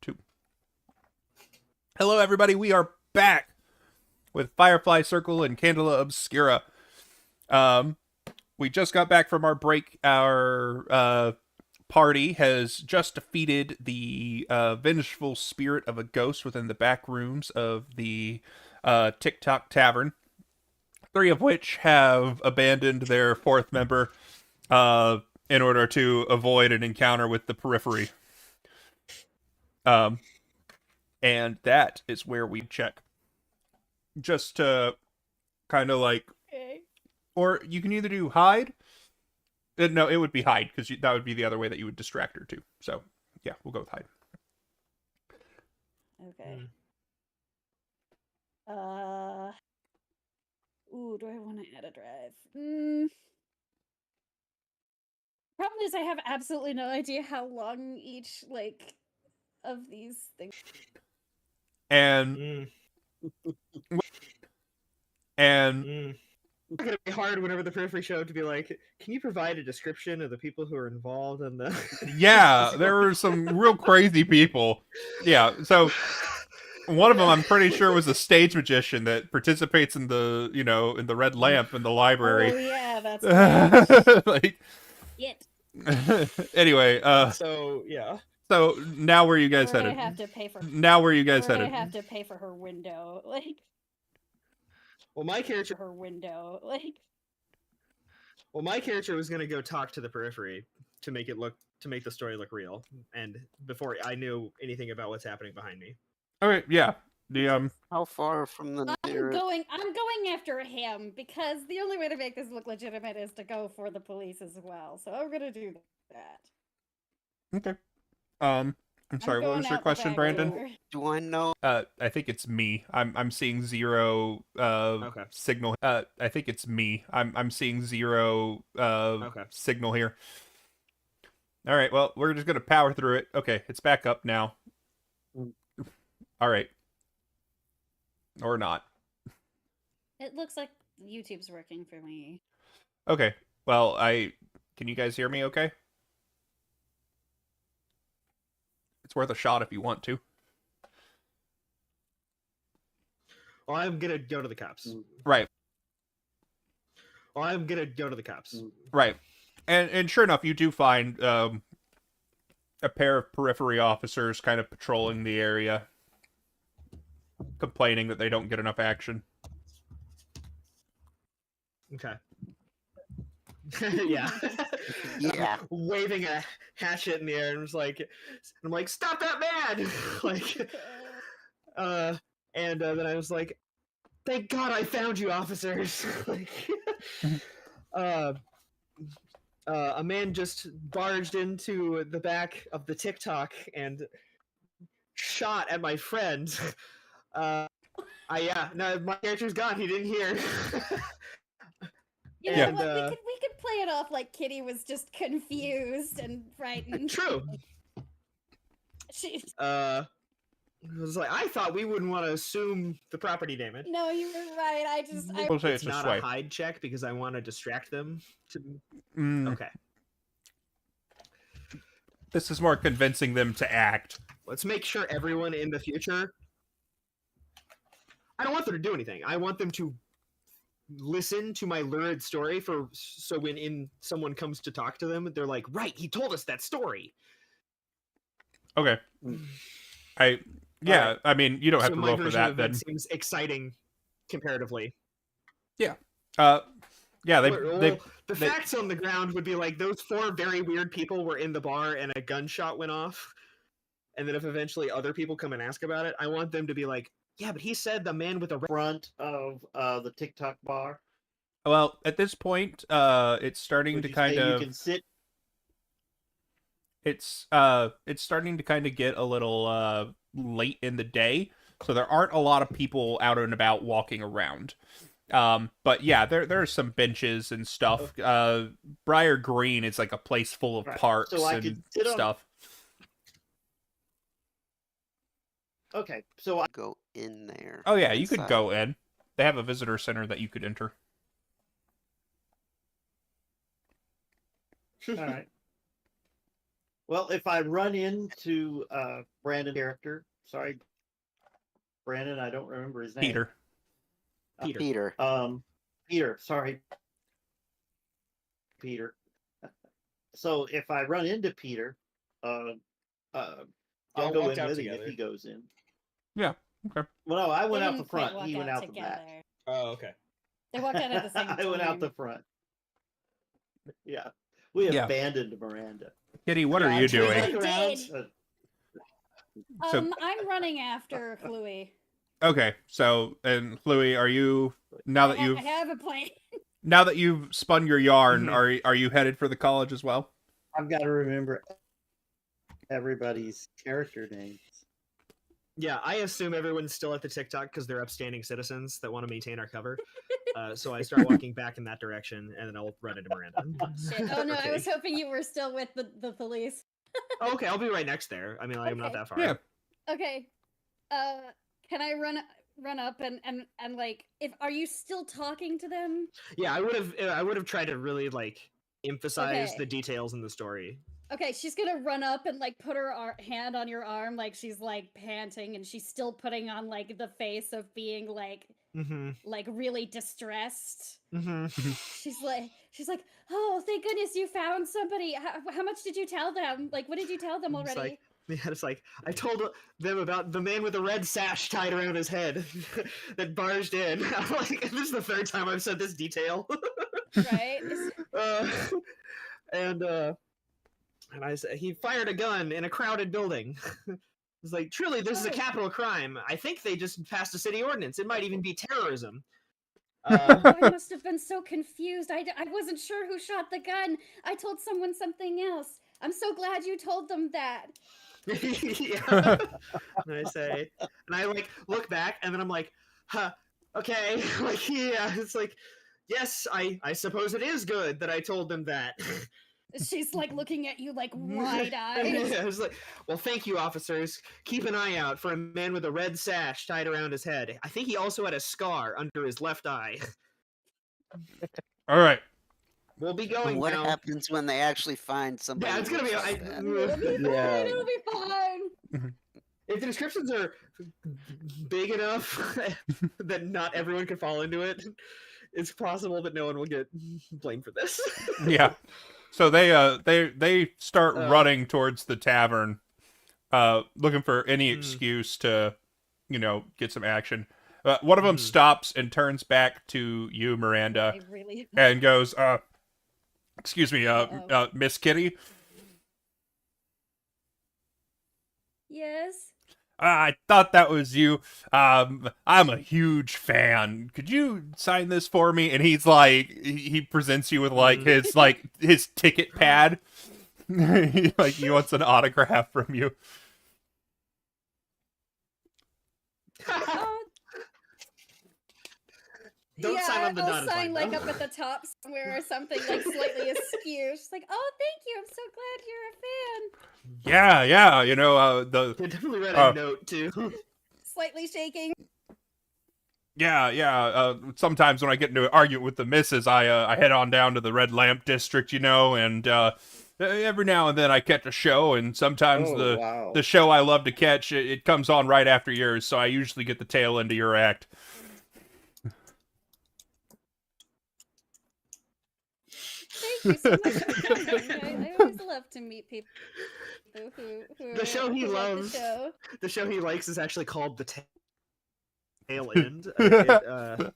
2. Hello, everybody. We are back with Firefly Circle and Candela Obscura. We just got back from our break. Our party has just defeated the vengeful spirit of a ghost within the back rooms of the TikTok Tavern. 3 of which have abandoned their 4th member in order to avoid an encounter with the periphery. And that is where we check. Just to kind of like... Okay. Or you can either do hide. No, it would be hide, because that would be the other way that you would distract her, too. So, yeah, we'll go with hide. Okay. Ooh, do I want to add a drive? Problem is, I have absolutely no idea how long each, like, of these things. And... It's gonna be hard whenever the periphery show to be like, can you provide a description of the people who are involved in the... Yeah, there were some real crazy people. Yeah, so one of them I'm pretty sure was a stage magician that participates in the, in the red lamp in the library. Oh, yeah, that's right. Like, Shit. anyway, So, yeah. so now where you guys Or I headed? have to pay for Now where you guys or I headed? have to pay for her window. Like, Well, my character her window. Like, was gonna go talk to the periphery to make the story look real, and before I knew anything about what's happening behind me. Okay, yeah. The How far from the I'm nearest? going after him because the only way to make this look legitimate is to go for the police as well. So I'm gonna do that. okay. I'm sorry. What was your question, Brandon? Do I know? I think it's me. I'm seeing 0 Okay. signal. I think it's me. I'm seeing 0 Okay. signal here. All right. Well, we're just gonna power through it. Okay, it's back up now. All right. Or not. It looks like YouTube's working for me. Okay. Well, can you guys hear me? Okay. It's worth a shot if you want to. Well, I'm gonna go to the cops. Right. Right. And sure enough, you do find a pair of periphery officers kind of patrolling the area, complaining that they don't get enough action. Okay. Yeah. Yeah. Waving a hatchet in the air and was like, I'm like, stop that man! Like, and then I was like, thank God I found you, officers! Like, a man just barged into the back of the TikTok and shot at my friend. No, my character's gone. He didn't hear. You Yeah. know what? We could play it off like Kitty was just confused and frightened. True. She... It was like, I thought we wouldn't want to assume the property damage. No, you were right. We'll say It's it's a not swipe. a hide check because I want to distract them. Okay. This is more convincing them to act. Let's make sure everyone in the future... I don't want them to do anything. I want them to listen to my lurid story so when someone comes to talk to them, they're like, right, he told us that story. Okay. I mean, you don't have to my roll for version that of then. it seems exciting comparatively. Yeah, The facts on the ground would be like those 4 very weird people were in the bar and a gunshot went off. And then if eventually other people come and ask about it, I want them to be like, yeah, but he said the man with the Front of the TikTok bar. Well, at this point, it's starting Would to you kind say of... You can sit. It's starting to kind of get a little late in the day, so there aren't a lot of people out and about walking around. But yeah, there are some benches and stuff. Briar Green is like a place full of Right. parks So I and could sit on- stuff. Okay, so I Go in there. Oh yeah, you could inside. go in. They have a visitor center that you could enter. all right. Well, if I run into Brandon's character, sorry, Brandon, I don't remember his name. Peter. Peter. Peter, sorry, Peter. So if I run into Peter, I'll go walk in out with him together. if he goes in. Yeah. Okay. Well, no, I They went out didn't the quite front. walk He went out the together. back. Oh, okay. They walked out at the same time. I went out the front. Yeah, we Yeah. abandoned Miranda. Kitty, what Yeah, are I you turned doing? back around, Did. So- I'm running after Chloe. Okay, so and Louis, are you now that I you've have a plan. now that you've spun your yarn, Mhm. are you headed for the college as well? I've got to remember everybody's character names. Yeah, I assume everyone's still at the TikTok because they're upstanding citizens that want to maintain our cover. So I start walking back in that direction, and then I'll run into Miranda. Shit. Oh no, I Okay. was hoping you were still with the police. Oh, okay, I'll be right next there. I mean, I'm not Okay. that far. Yeah. Okay. Can I run up and like if are you still talking to them? Yeah, I would have tried to really like emphasize Okay. the details in the story. Okay, she's gonna run up and like put her hand on your arm, like she's like panting, and she's still putting on like the face of being like really distressed. She's like, oh, thank goodness you found somebody. How much did you tell them? Like, what did you tell them It's already? like, yeah, it's like I told them about the man with the red sash tied around his head that barged in. I'm like, this is the third time I've said this detail. Right? And I said he fired a gun in a crowded building. It's like, truly, this is a Oh. capital crime. I think they just passed a city ordinance. It might even be terrorism. Oh, I must have been so confused. I wasn't sure who shot the gun. I told someone something else. I'm so glad you told them that. Yeah. And I say, and I like look back, and then I'm like, huh, okay, like yeah, it's like, yes, I suppose it is good that I told them that. She's like looking at you like wide-eyed. Yeah, I was like, well, thank you, officers. Keep an eye out for a man with a red sash tied around his head. I think he also had a scar under his left eye. All right. We'll be And going what now. happens when they actually find somebody? Yeah, it's gonna be. with I, that? It'll be fine. Yeah. It'll be fine. if the descriptions are big enough that not everyone can fall into it, it's possible that no one will get blamed for this. Yeah. So they start running towards the tavern, looking for any excuse to, get some action. One of them stops and turns back to you, Miranda, I really. and goes, "Excuse me, Miss Kitty. Yes. I thought that was you. I'm a huge fan. Could you sign this for me?" And he's like, he presents you with his ticket pad. He wants an autograph from you. Oh, Don't sign on the I'll dotted sign line, like though. up at the top somewhere or something like slightly askew. She's like, "Oh, thank you. I'm so glad you're a fan." Yeah. I definitely read a note too. Slightly shaking. Yeah. Sometimes when I get into an argument with the missus, I head on down to the Red Lamp District, and every now and then I catch a show, and sometimes wow. the show I love to catch, it comes on right after yours, so I usually get the tail end of your act. Thank you so much for coming. I always love to meet people who The show he who like loves. The show. The show he likes is actually called The Tail End. The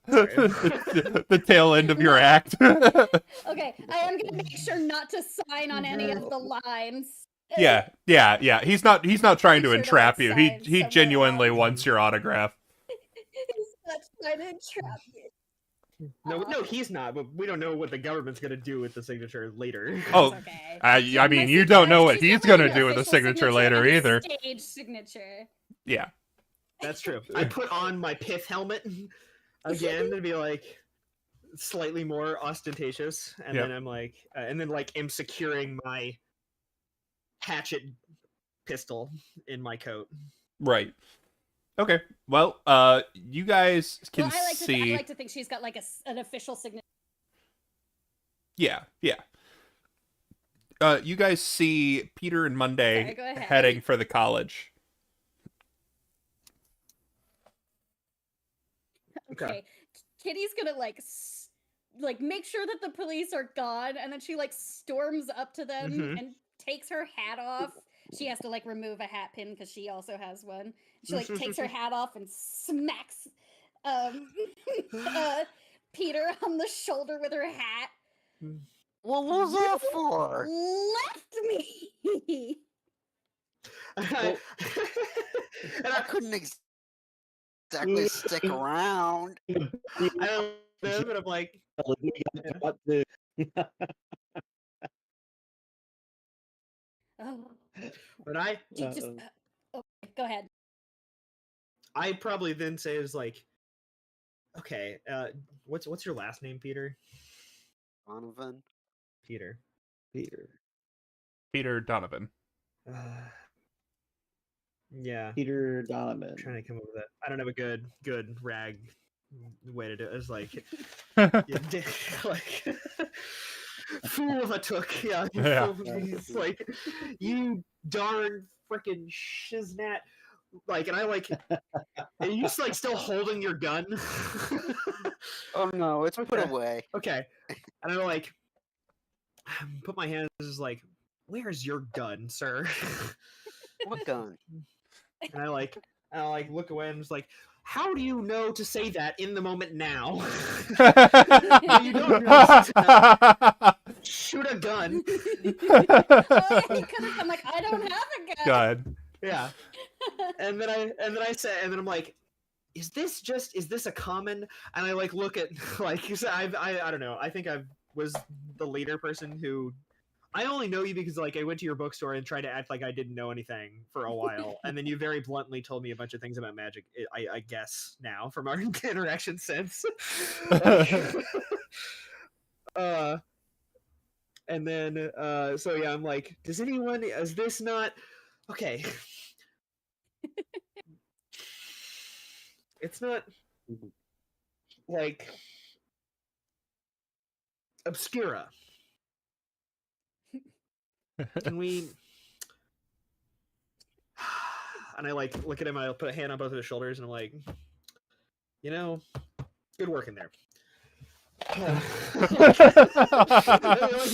tail end of your act. Okay, I am gonna make sure not to sign on any of the lines. Yeah. He's not trying Be to sure to, entrap you. sign He somewhere genuinely else. wants your autograph. He's not trying to entrap you. No, he's not. But we don't know what the government's gonna do with the signature later. Oh, It's okay. I mean, you don't know what he's She's gonna do with the signature later and a either. Stage signature. Yeah. That's true. I put on my pith helmet again to be like slightly more ostentatious, and Yep. then I'm like, am securing my hatchet pistol in my coat. Right. Okay. Well, you guys can Well, I see. like to think she's got like an official signature. Yeah. You guys see Peter and Monday Sorry, go ahead. heading for the college. Okay. Kitty's gonna like make sure that the police are gone, and then she like storms up to them Mhm. and takes her hat off. She has to like remove a hat pin because she also has one. She like takes her hat off and smacks um Peter on the shoulder with her hat. What was that for? Left me. and I couldn't exactly stick around. I don't know, but I'm like, We got caught too. Oh, but I just okay, go ahead. probably then say is like, okay, what's your last name, Peter? Donovan. Peter. Peter Donovan. Yeah. Peter Donovan. I'm trying to come up with that. I don't have a good rag way to do it. It's like, like fool of a took. Yeah. Yeah. It's like, you darn freaking shiznat. Like, and I like, and you just like still holding your gun. Oh no, it's put Okay. away. Okay. And I like put my hands just like, where's your gun, sir? What gun? And I like look away and just like, how do you know to say that in the moment now? You don't know. Shoot a gun. Oh yeah, he could have been like, I don't have a gun. God. Yeah. And then I'm like, is this a common? And I like look at like I don't know. I think I was the later person who I only know you because like I went to your bookstore and tried to act like I didn't know anything for a while, and then you very bluntly told me a bunch of things about magic. I guess now from our interaction since. And then so yeah, I'm like, is this not okay? It's not like Obscura. Can we? And I like look at him. I put a hand on both of his shoulders, and I'm like, good work in there. I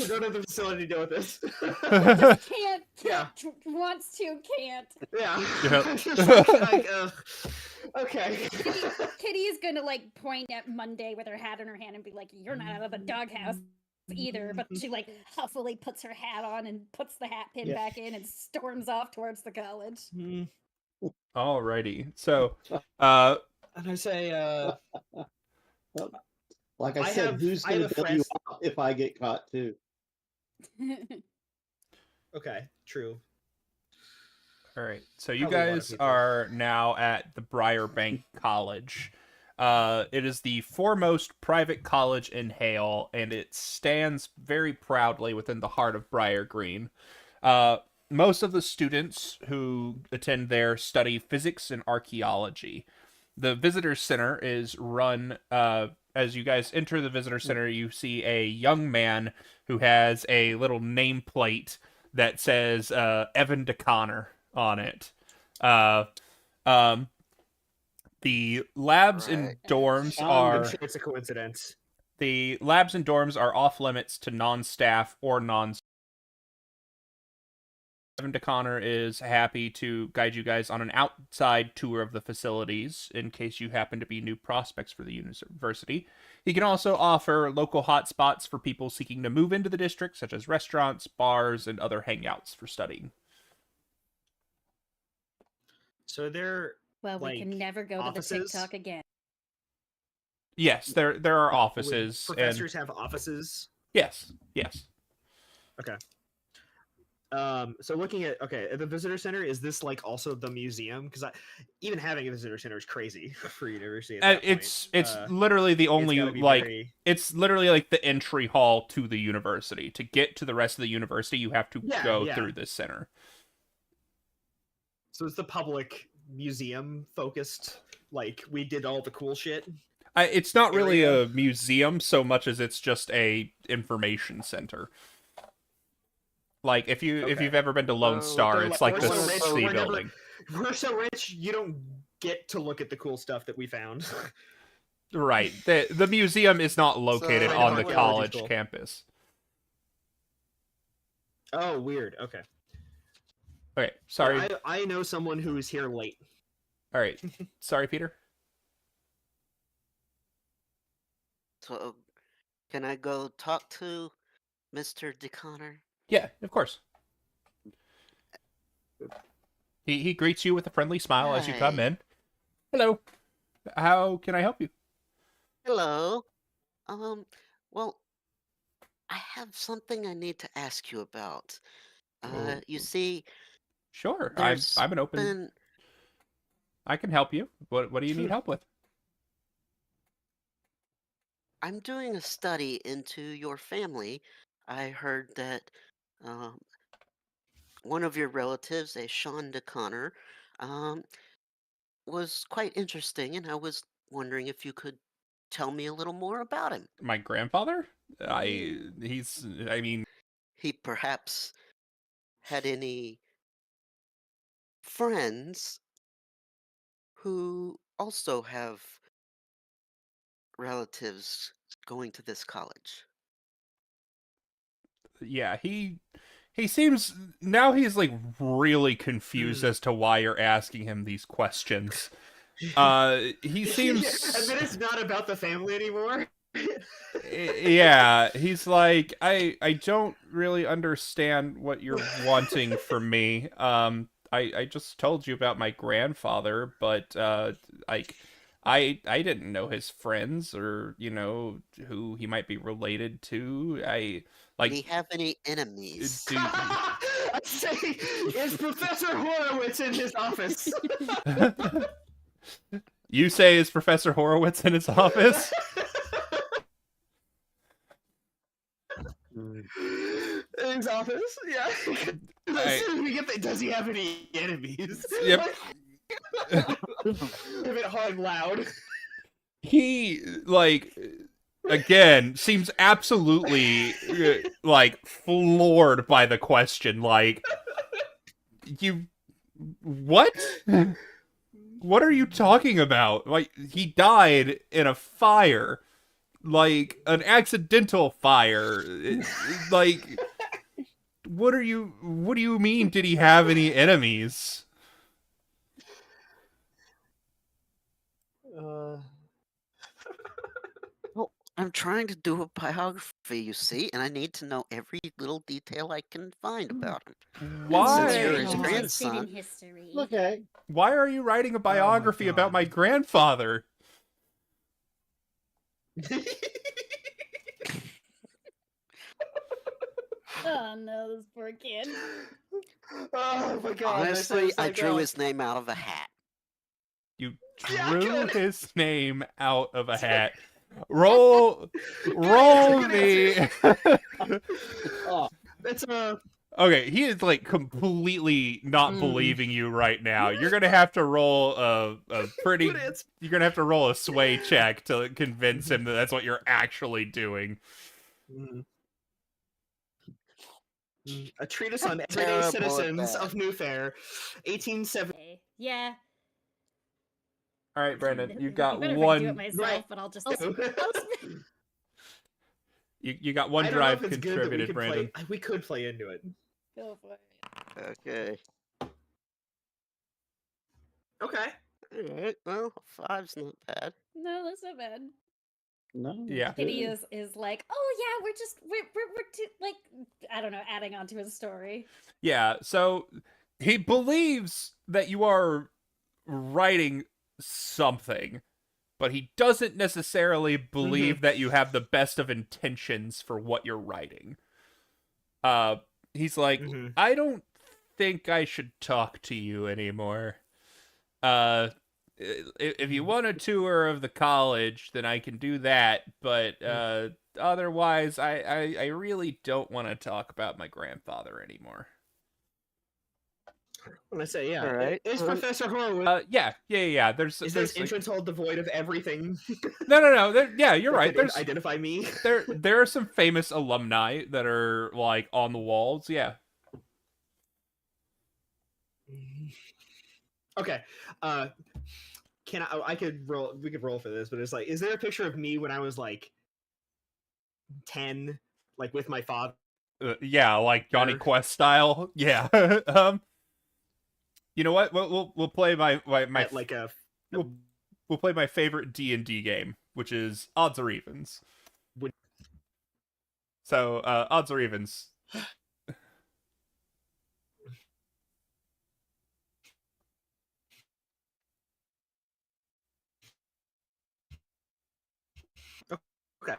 don't have the facility to deal with this. Just can't. Yeah. Wants to, can't. Yeah. Yep. Like, okay. Kitty's gonna like point at Monday with her hat in her hand and be like, "You're not out of the doghouse either." But she like huffily puts her hat on and puts the hat pin back in and storms off towards the college. Alrighty. So, and I say, like I said, who's going to bail you out if I get caught too? Okay, true. all right. So you Probably a lot of guys people. are now at the Briarbank College. It is the foremost private college in Hale, and it stands very proudly within the heart of Briar Green. Most of the students who attend there study physics and archaeology. The visitor center is run, as you guys enter the visitor center, you see a young man who has a little nameplate that says Evan DeConnor on it. The labs and dorms I'm are sure it's a coincidence. the labs and dorms are off limits to non-staff or non. Evan DeConnor is happy to guide you guys on an outside tour of the facilities in case you happen to be new prospects for the university. He can also offer local hotspots for people seeking to move into the district, such as restaurants, bars, and other hangouts for studying. So they're Well, we can like, never go offices? to the TikTok again. Yes, there are offices. Professors have offices. Yes. Okay. So looking at the visitor center, is this like also the museum? Because even having a visitor center is crazy for university. At that It's point. literally the only gotta be like very- it's literally like the entry hall to the university. To get to the rest of the university, you have to go through this center. So it's the public museum focused. Like we did all the cool shit. It's not really area. a museum so much as it's just a information center. Like if Okay. you've ever been to Lone So Star, they're it's like, like we're the so rich, C we're never- building. We're so rich, you don't get to look at the cool stuff that we found. Right. The museum is not located So on the what- college school. campus. Oh, weird. Okay. Okay, sorry. I know someone who is here late. All right. Sorry, Peter. So, can I go talk to Mr. DeConnor? Yeah, of course. He greets you with a friendly smile as you come Hi. in. Hello. How can I help you? Hello. Well, I have something I need to ask you about. You see, Sure. there's I'm an open. been I can help you. What do you need help with? I'm doing a study into your family. I heard that um, one of your relatives, a Sean DeConnor, um, was quite interesting, and I was wondering if you could tell me a little more about him. My grandfather? I mean, He perhaps had any friends who also have relatives going to this college. yeah, he seems now he's like really confused as to why you're asking him these questions. He seems And then it's not about the family anymore. yeah, he's like I don't really understand what you're wanting from me. I just told you about my grandfather, but like I didn't know his friends or who he might be related to. I Did he like have any enemies? do I say, is Professor Horowitz in his office? you say is Professor Horowitz in his office? In his office? Yeah. As soon as we get that, does he have any enemies? Yep. Give it hard and loud. He like again seems absolutely like floored by the question. Like, you what? What are you talking about? Like, he died in a fire, like an accidental fire. Like, what do you mean? Did he have any enemies? Well, I'm trying to do a biography, you see, and I need to know every little detail I can find about him. Why? Since you're his Interested in grandson. history. Okay. Why are you writing a biography about my grandfather? Oh no, this poor kid. Oh my god. Honestly, I drew his name out of a hat. You Yeah, drew good. his name out of a hat. Roll good me. Oh, It's Okay, he is like completely not believing you right now. You're gonna have to roll a pretty. good answer. You're gonna have to roll a sway check to convince him that that's what you're actually doing. A treatise on everyday Terrible at citizens that. of New Fair, 1870. Okay. Yeah. All right, Brandon, It'd you've be got better if I could do it one. myself, Right. but I'll just. You got one I don't know if drive it's good that we contributed, could Brandon. play. We could play into it. Go for it. Okay. Okay. Alright, well, 5's not bad. No, that's not bad. no. Yeah. Kitty is like, oh yeah, we're too, like, I don't know, adding on to his story. Yeah, so he believes that you are writing something, but he doesn't necessarily believe that you have the best of intentions for what you're writing. He's like, I don't think I should talk to you anymore. If you want a tour of the college, then I can do that, but otherwise, I really don't want to talk about my grandfather anymore. When I say yeah, Alright, is Professor Horowitz? Yeah. There's Is there's this entrance hall devoid of everything? no. Yeah, you're that right. could There's identify me. there are some famous alumni that are like on the walls. Yeah. Okay. Can I could roll. We could roll for this, but it's like, is there a picture of me when I was like 10, like with my father? Yeah, like Johnny Sure. Quest style. Yeah. You know what? We'll play my At like a we'll play my favorite D&D game, which is odds or evens. Would- So odds or evens. okay.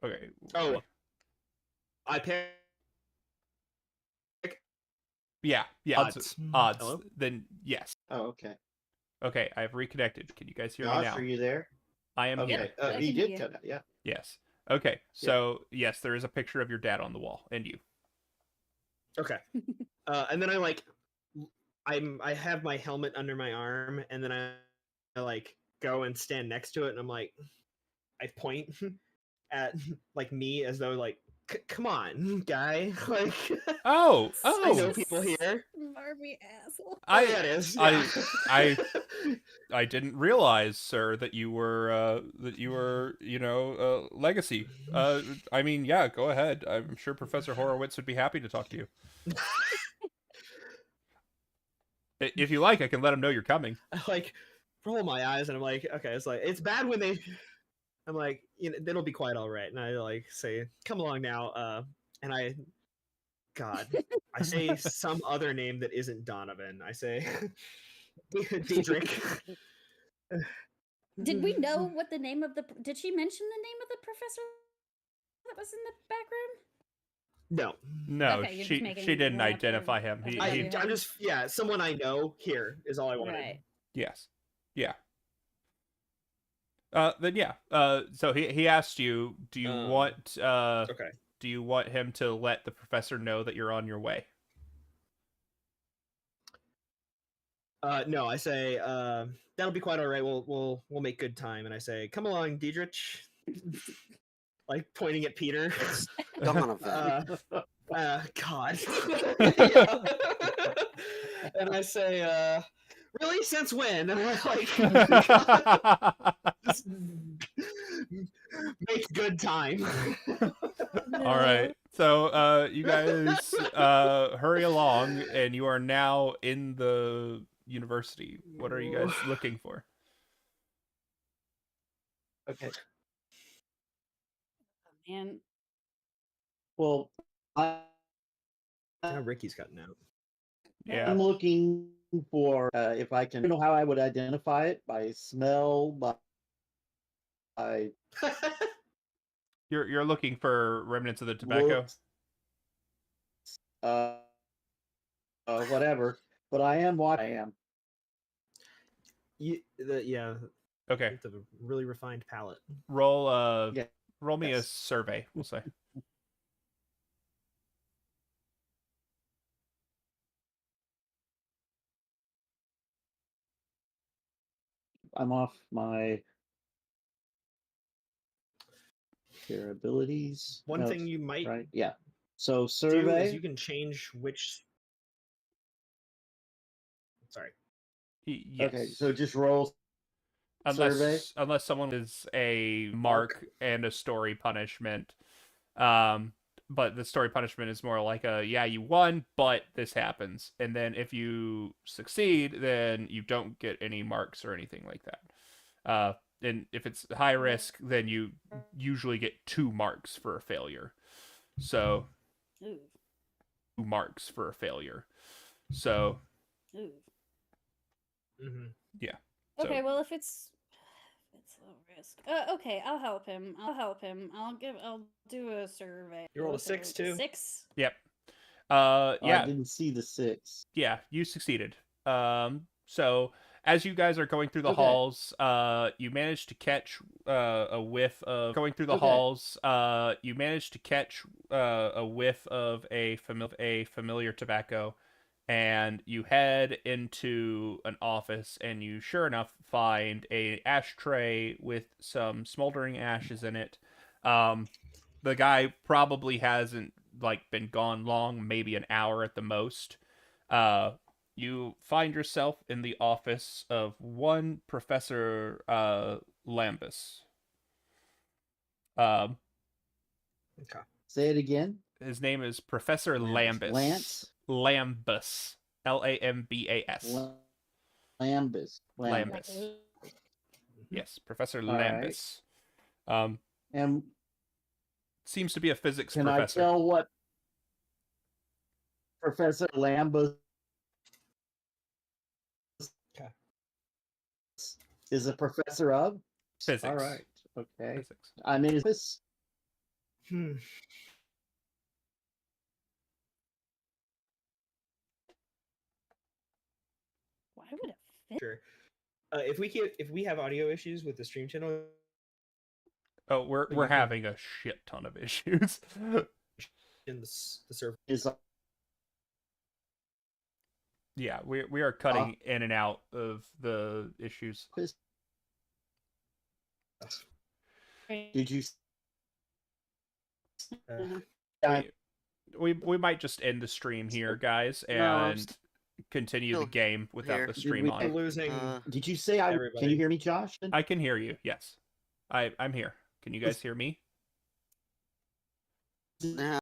Okay. Oh, I pick Yeah. Odds. odds. Odds. Hello? Then yes. Oh, okay. Okay, I've reconnected. Can you guys hear me Josh, now? are you there? I am Okay. here. I He can hear did you. cut out. Yeah. Yes. Okay. So yes, there is a picture of your dad on the wall, and you. Okay. And then I have my helmet under my arm, and then I like go and stand next to it, and I'm like, I point at like me as though like, come on, guy, like. Oh. I know Oh. people here. Smarmy asshole. Oh, yeah, it is. I- yeah. I didn't realize, sir, that you were legacy. I mean, yeah, go ahead. I'm sure Professor Horowitz would be happy to talk to you. If you like, I can let him know you're coming. I like roll my eyes, and I'm like, okay, it's like it's bad when they. I'm like, it'll be quite all right, and I like say, come along now, and God, I say some other name that isn't Donovan. I say, Diedrich. Did we know what the name of the? Did she mention the name of the professor that was in the back room? No, No, Okay, you're just she making didn't one up identify for- him. He, okay. he I'm just someone I know here is all I wanted. Right. yes, yeah. Then yeah. So he asked you, do you want Okay. do you want him to let the professor know that you're on your way? No, I say that'll be quite all right. We'll make good time, and I say, come along, Diedrich. Like pointing at Peter. Donovan. God. Yeah. And I say, really? Since when? And I like just make good time. All right. So you guys hurry along, and you are now in the university. What are you guys looking for? Okay. And Well, Now Ricky's cutting out. Yeah. I'm looking for if I can. I don't know how I would identify it by smell, by You're looking for remnants of the tobacco? looks, whatever. But I am what I am. Yeah, Okay. it's a really refined palate. Roll Yeah. roll me a Yes. survey, we'll say. I'm off my care abilities. One No, thing you might right? Yeah. So do survey. is you can change which. Sorry. Yes. Okay, so just roll survey. Unless someone is a mark and a story punishment. But the story punishment is more like a, yeah, you won, but this happens. And then if you succeed, then you don't get any marks or anything like that. And if it's high risk, then you usually get 2 marks for a failure. So ooh, 2 marks for a failure. So ooh. Mm-hmm. So- Okay, well if it's low risk. Okay, I'll help him. I'll do a survey. You rolled a What's 6 roll? too? 6? yep. I Yeah. didn't see the 6. Yeah, you succeeded. So as you guys are going through the Okay. halls, you managed to catch a whiff of going through the Okay. halls. You managed to catch a whiff of a familiar tobacco, and you head into an office, and you sure enough find a ashtray with some smoldering ashes in it. The guy probably hasn't like been gone long, maybe an hour at the most. you find yourself in the office of one Professor Lambus. Um, Okay. Say it again. his name is Professor Lambus. Lance? Lambus. Lambas. Lambus. Lambus. Yes, Professor All right. Lambus. And Seems to be a physics can professor. I tell what Professor Lambus Okay. is a professor of? Physics. All right. Okay. Physics. I'm in his Hmm. Why would it fit? Sure. If we have audio issues with the stream channel, Oh, we're you can- having a shit ton of issues. in the server. is Yeah, we are cutting in and out of the issues. Did you? Uh, We might just end the stream here, guys, No, I'm and continue the still game without here. the Did stream we- on. we're losing. Did you say I? Can Everybody. you hear me, Josh? I can hear you. Yes, I'm here. Can you guys hear me? now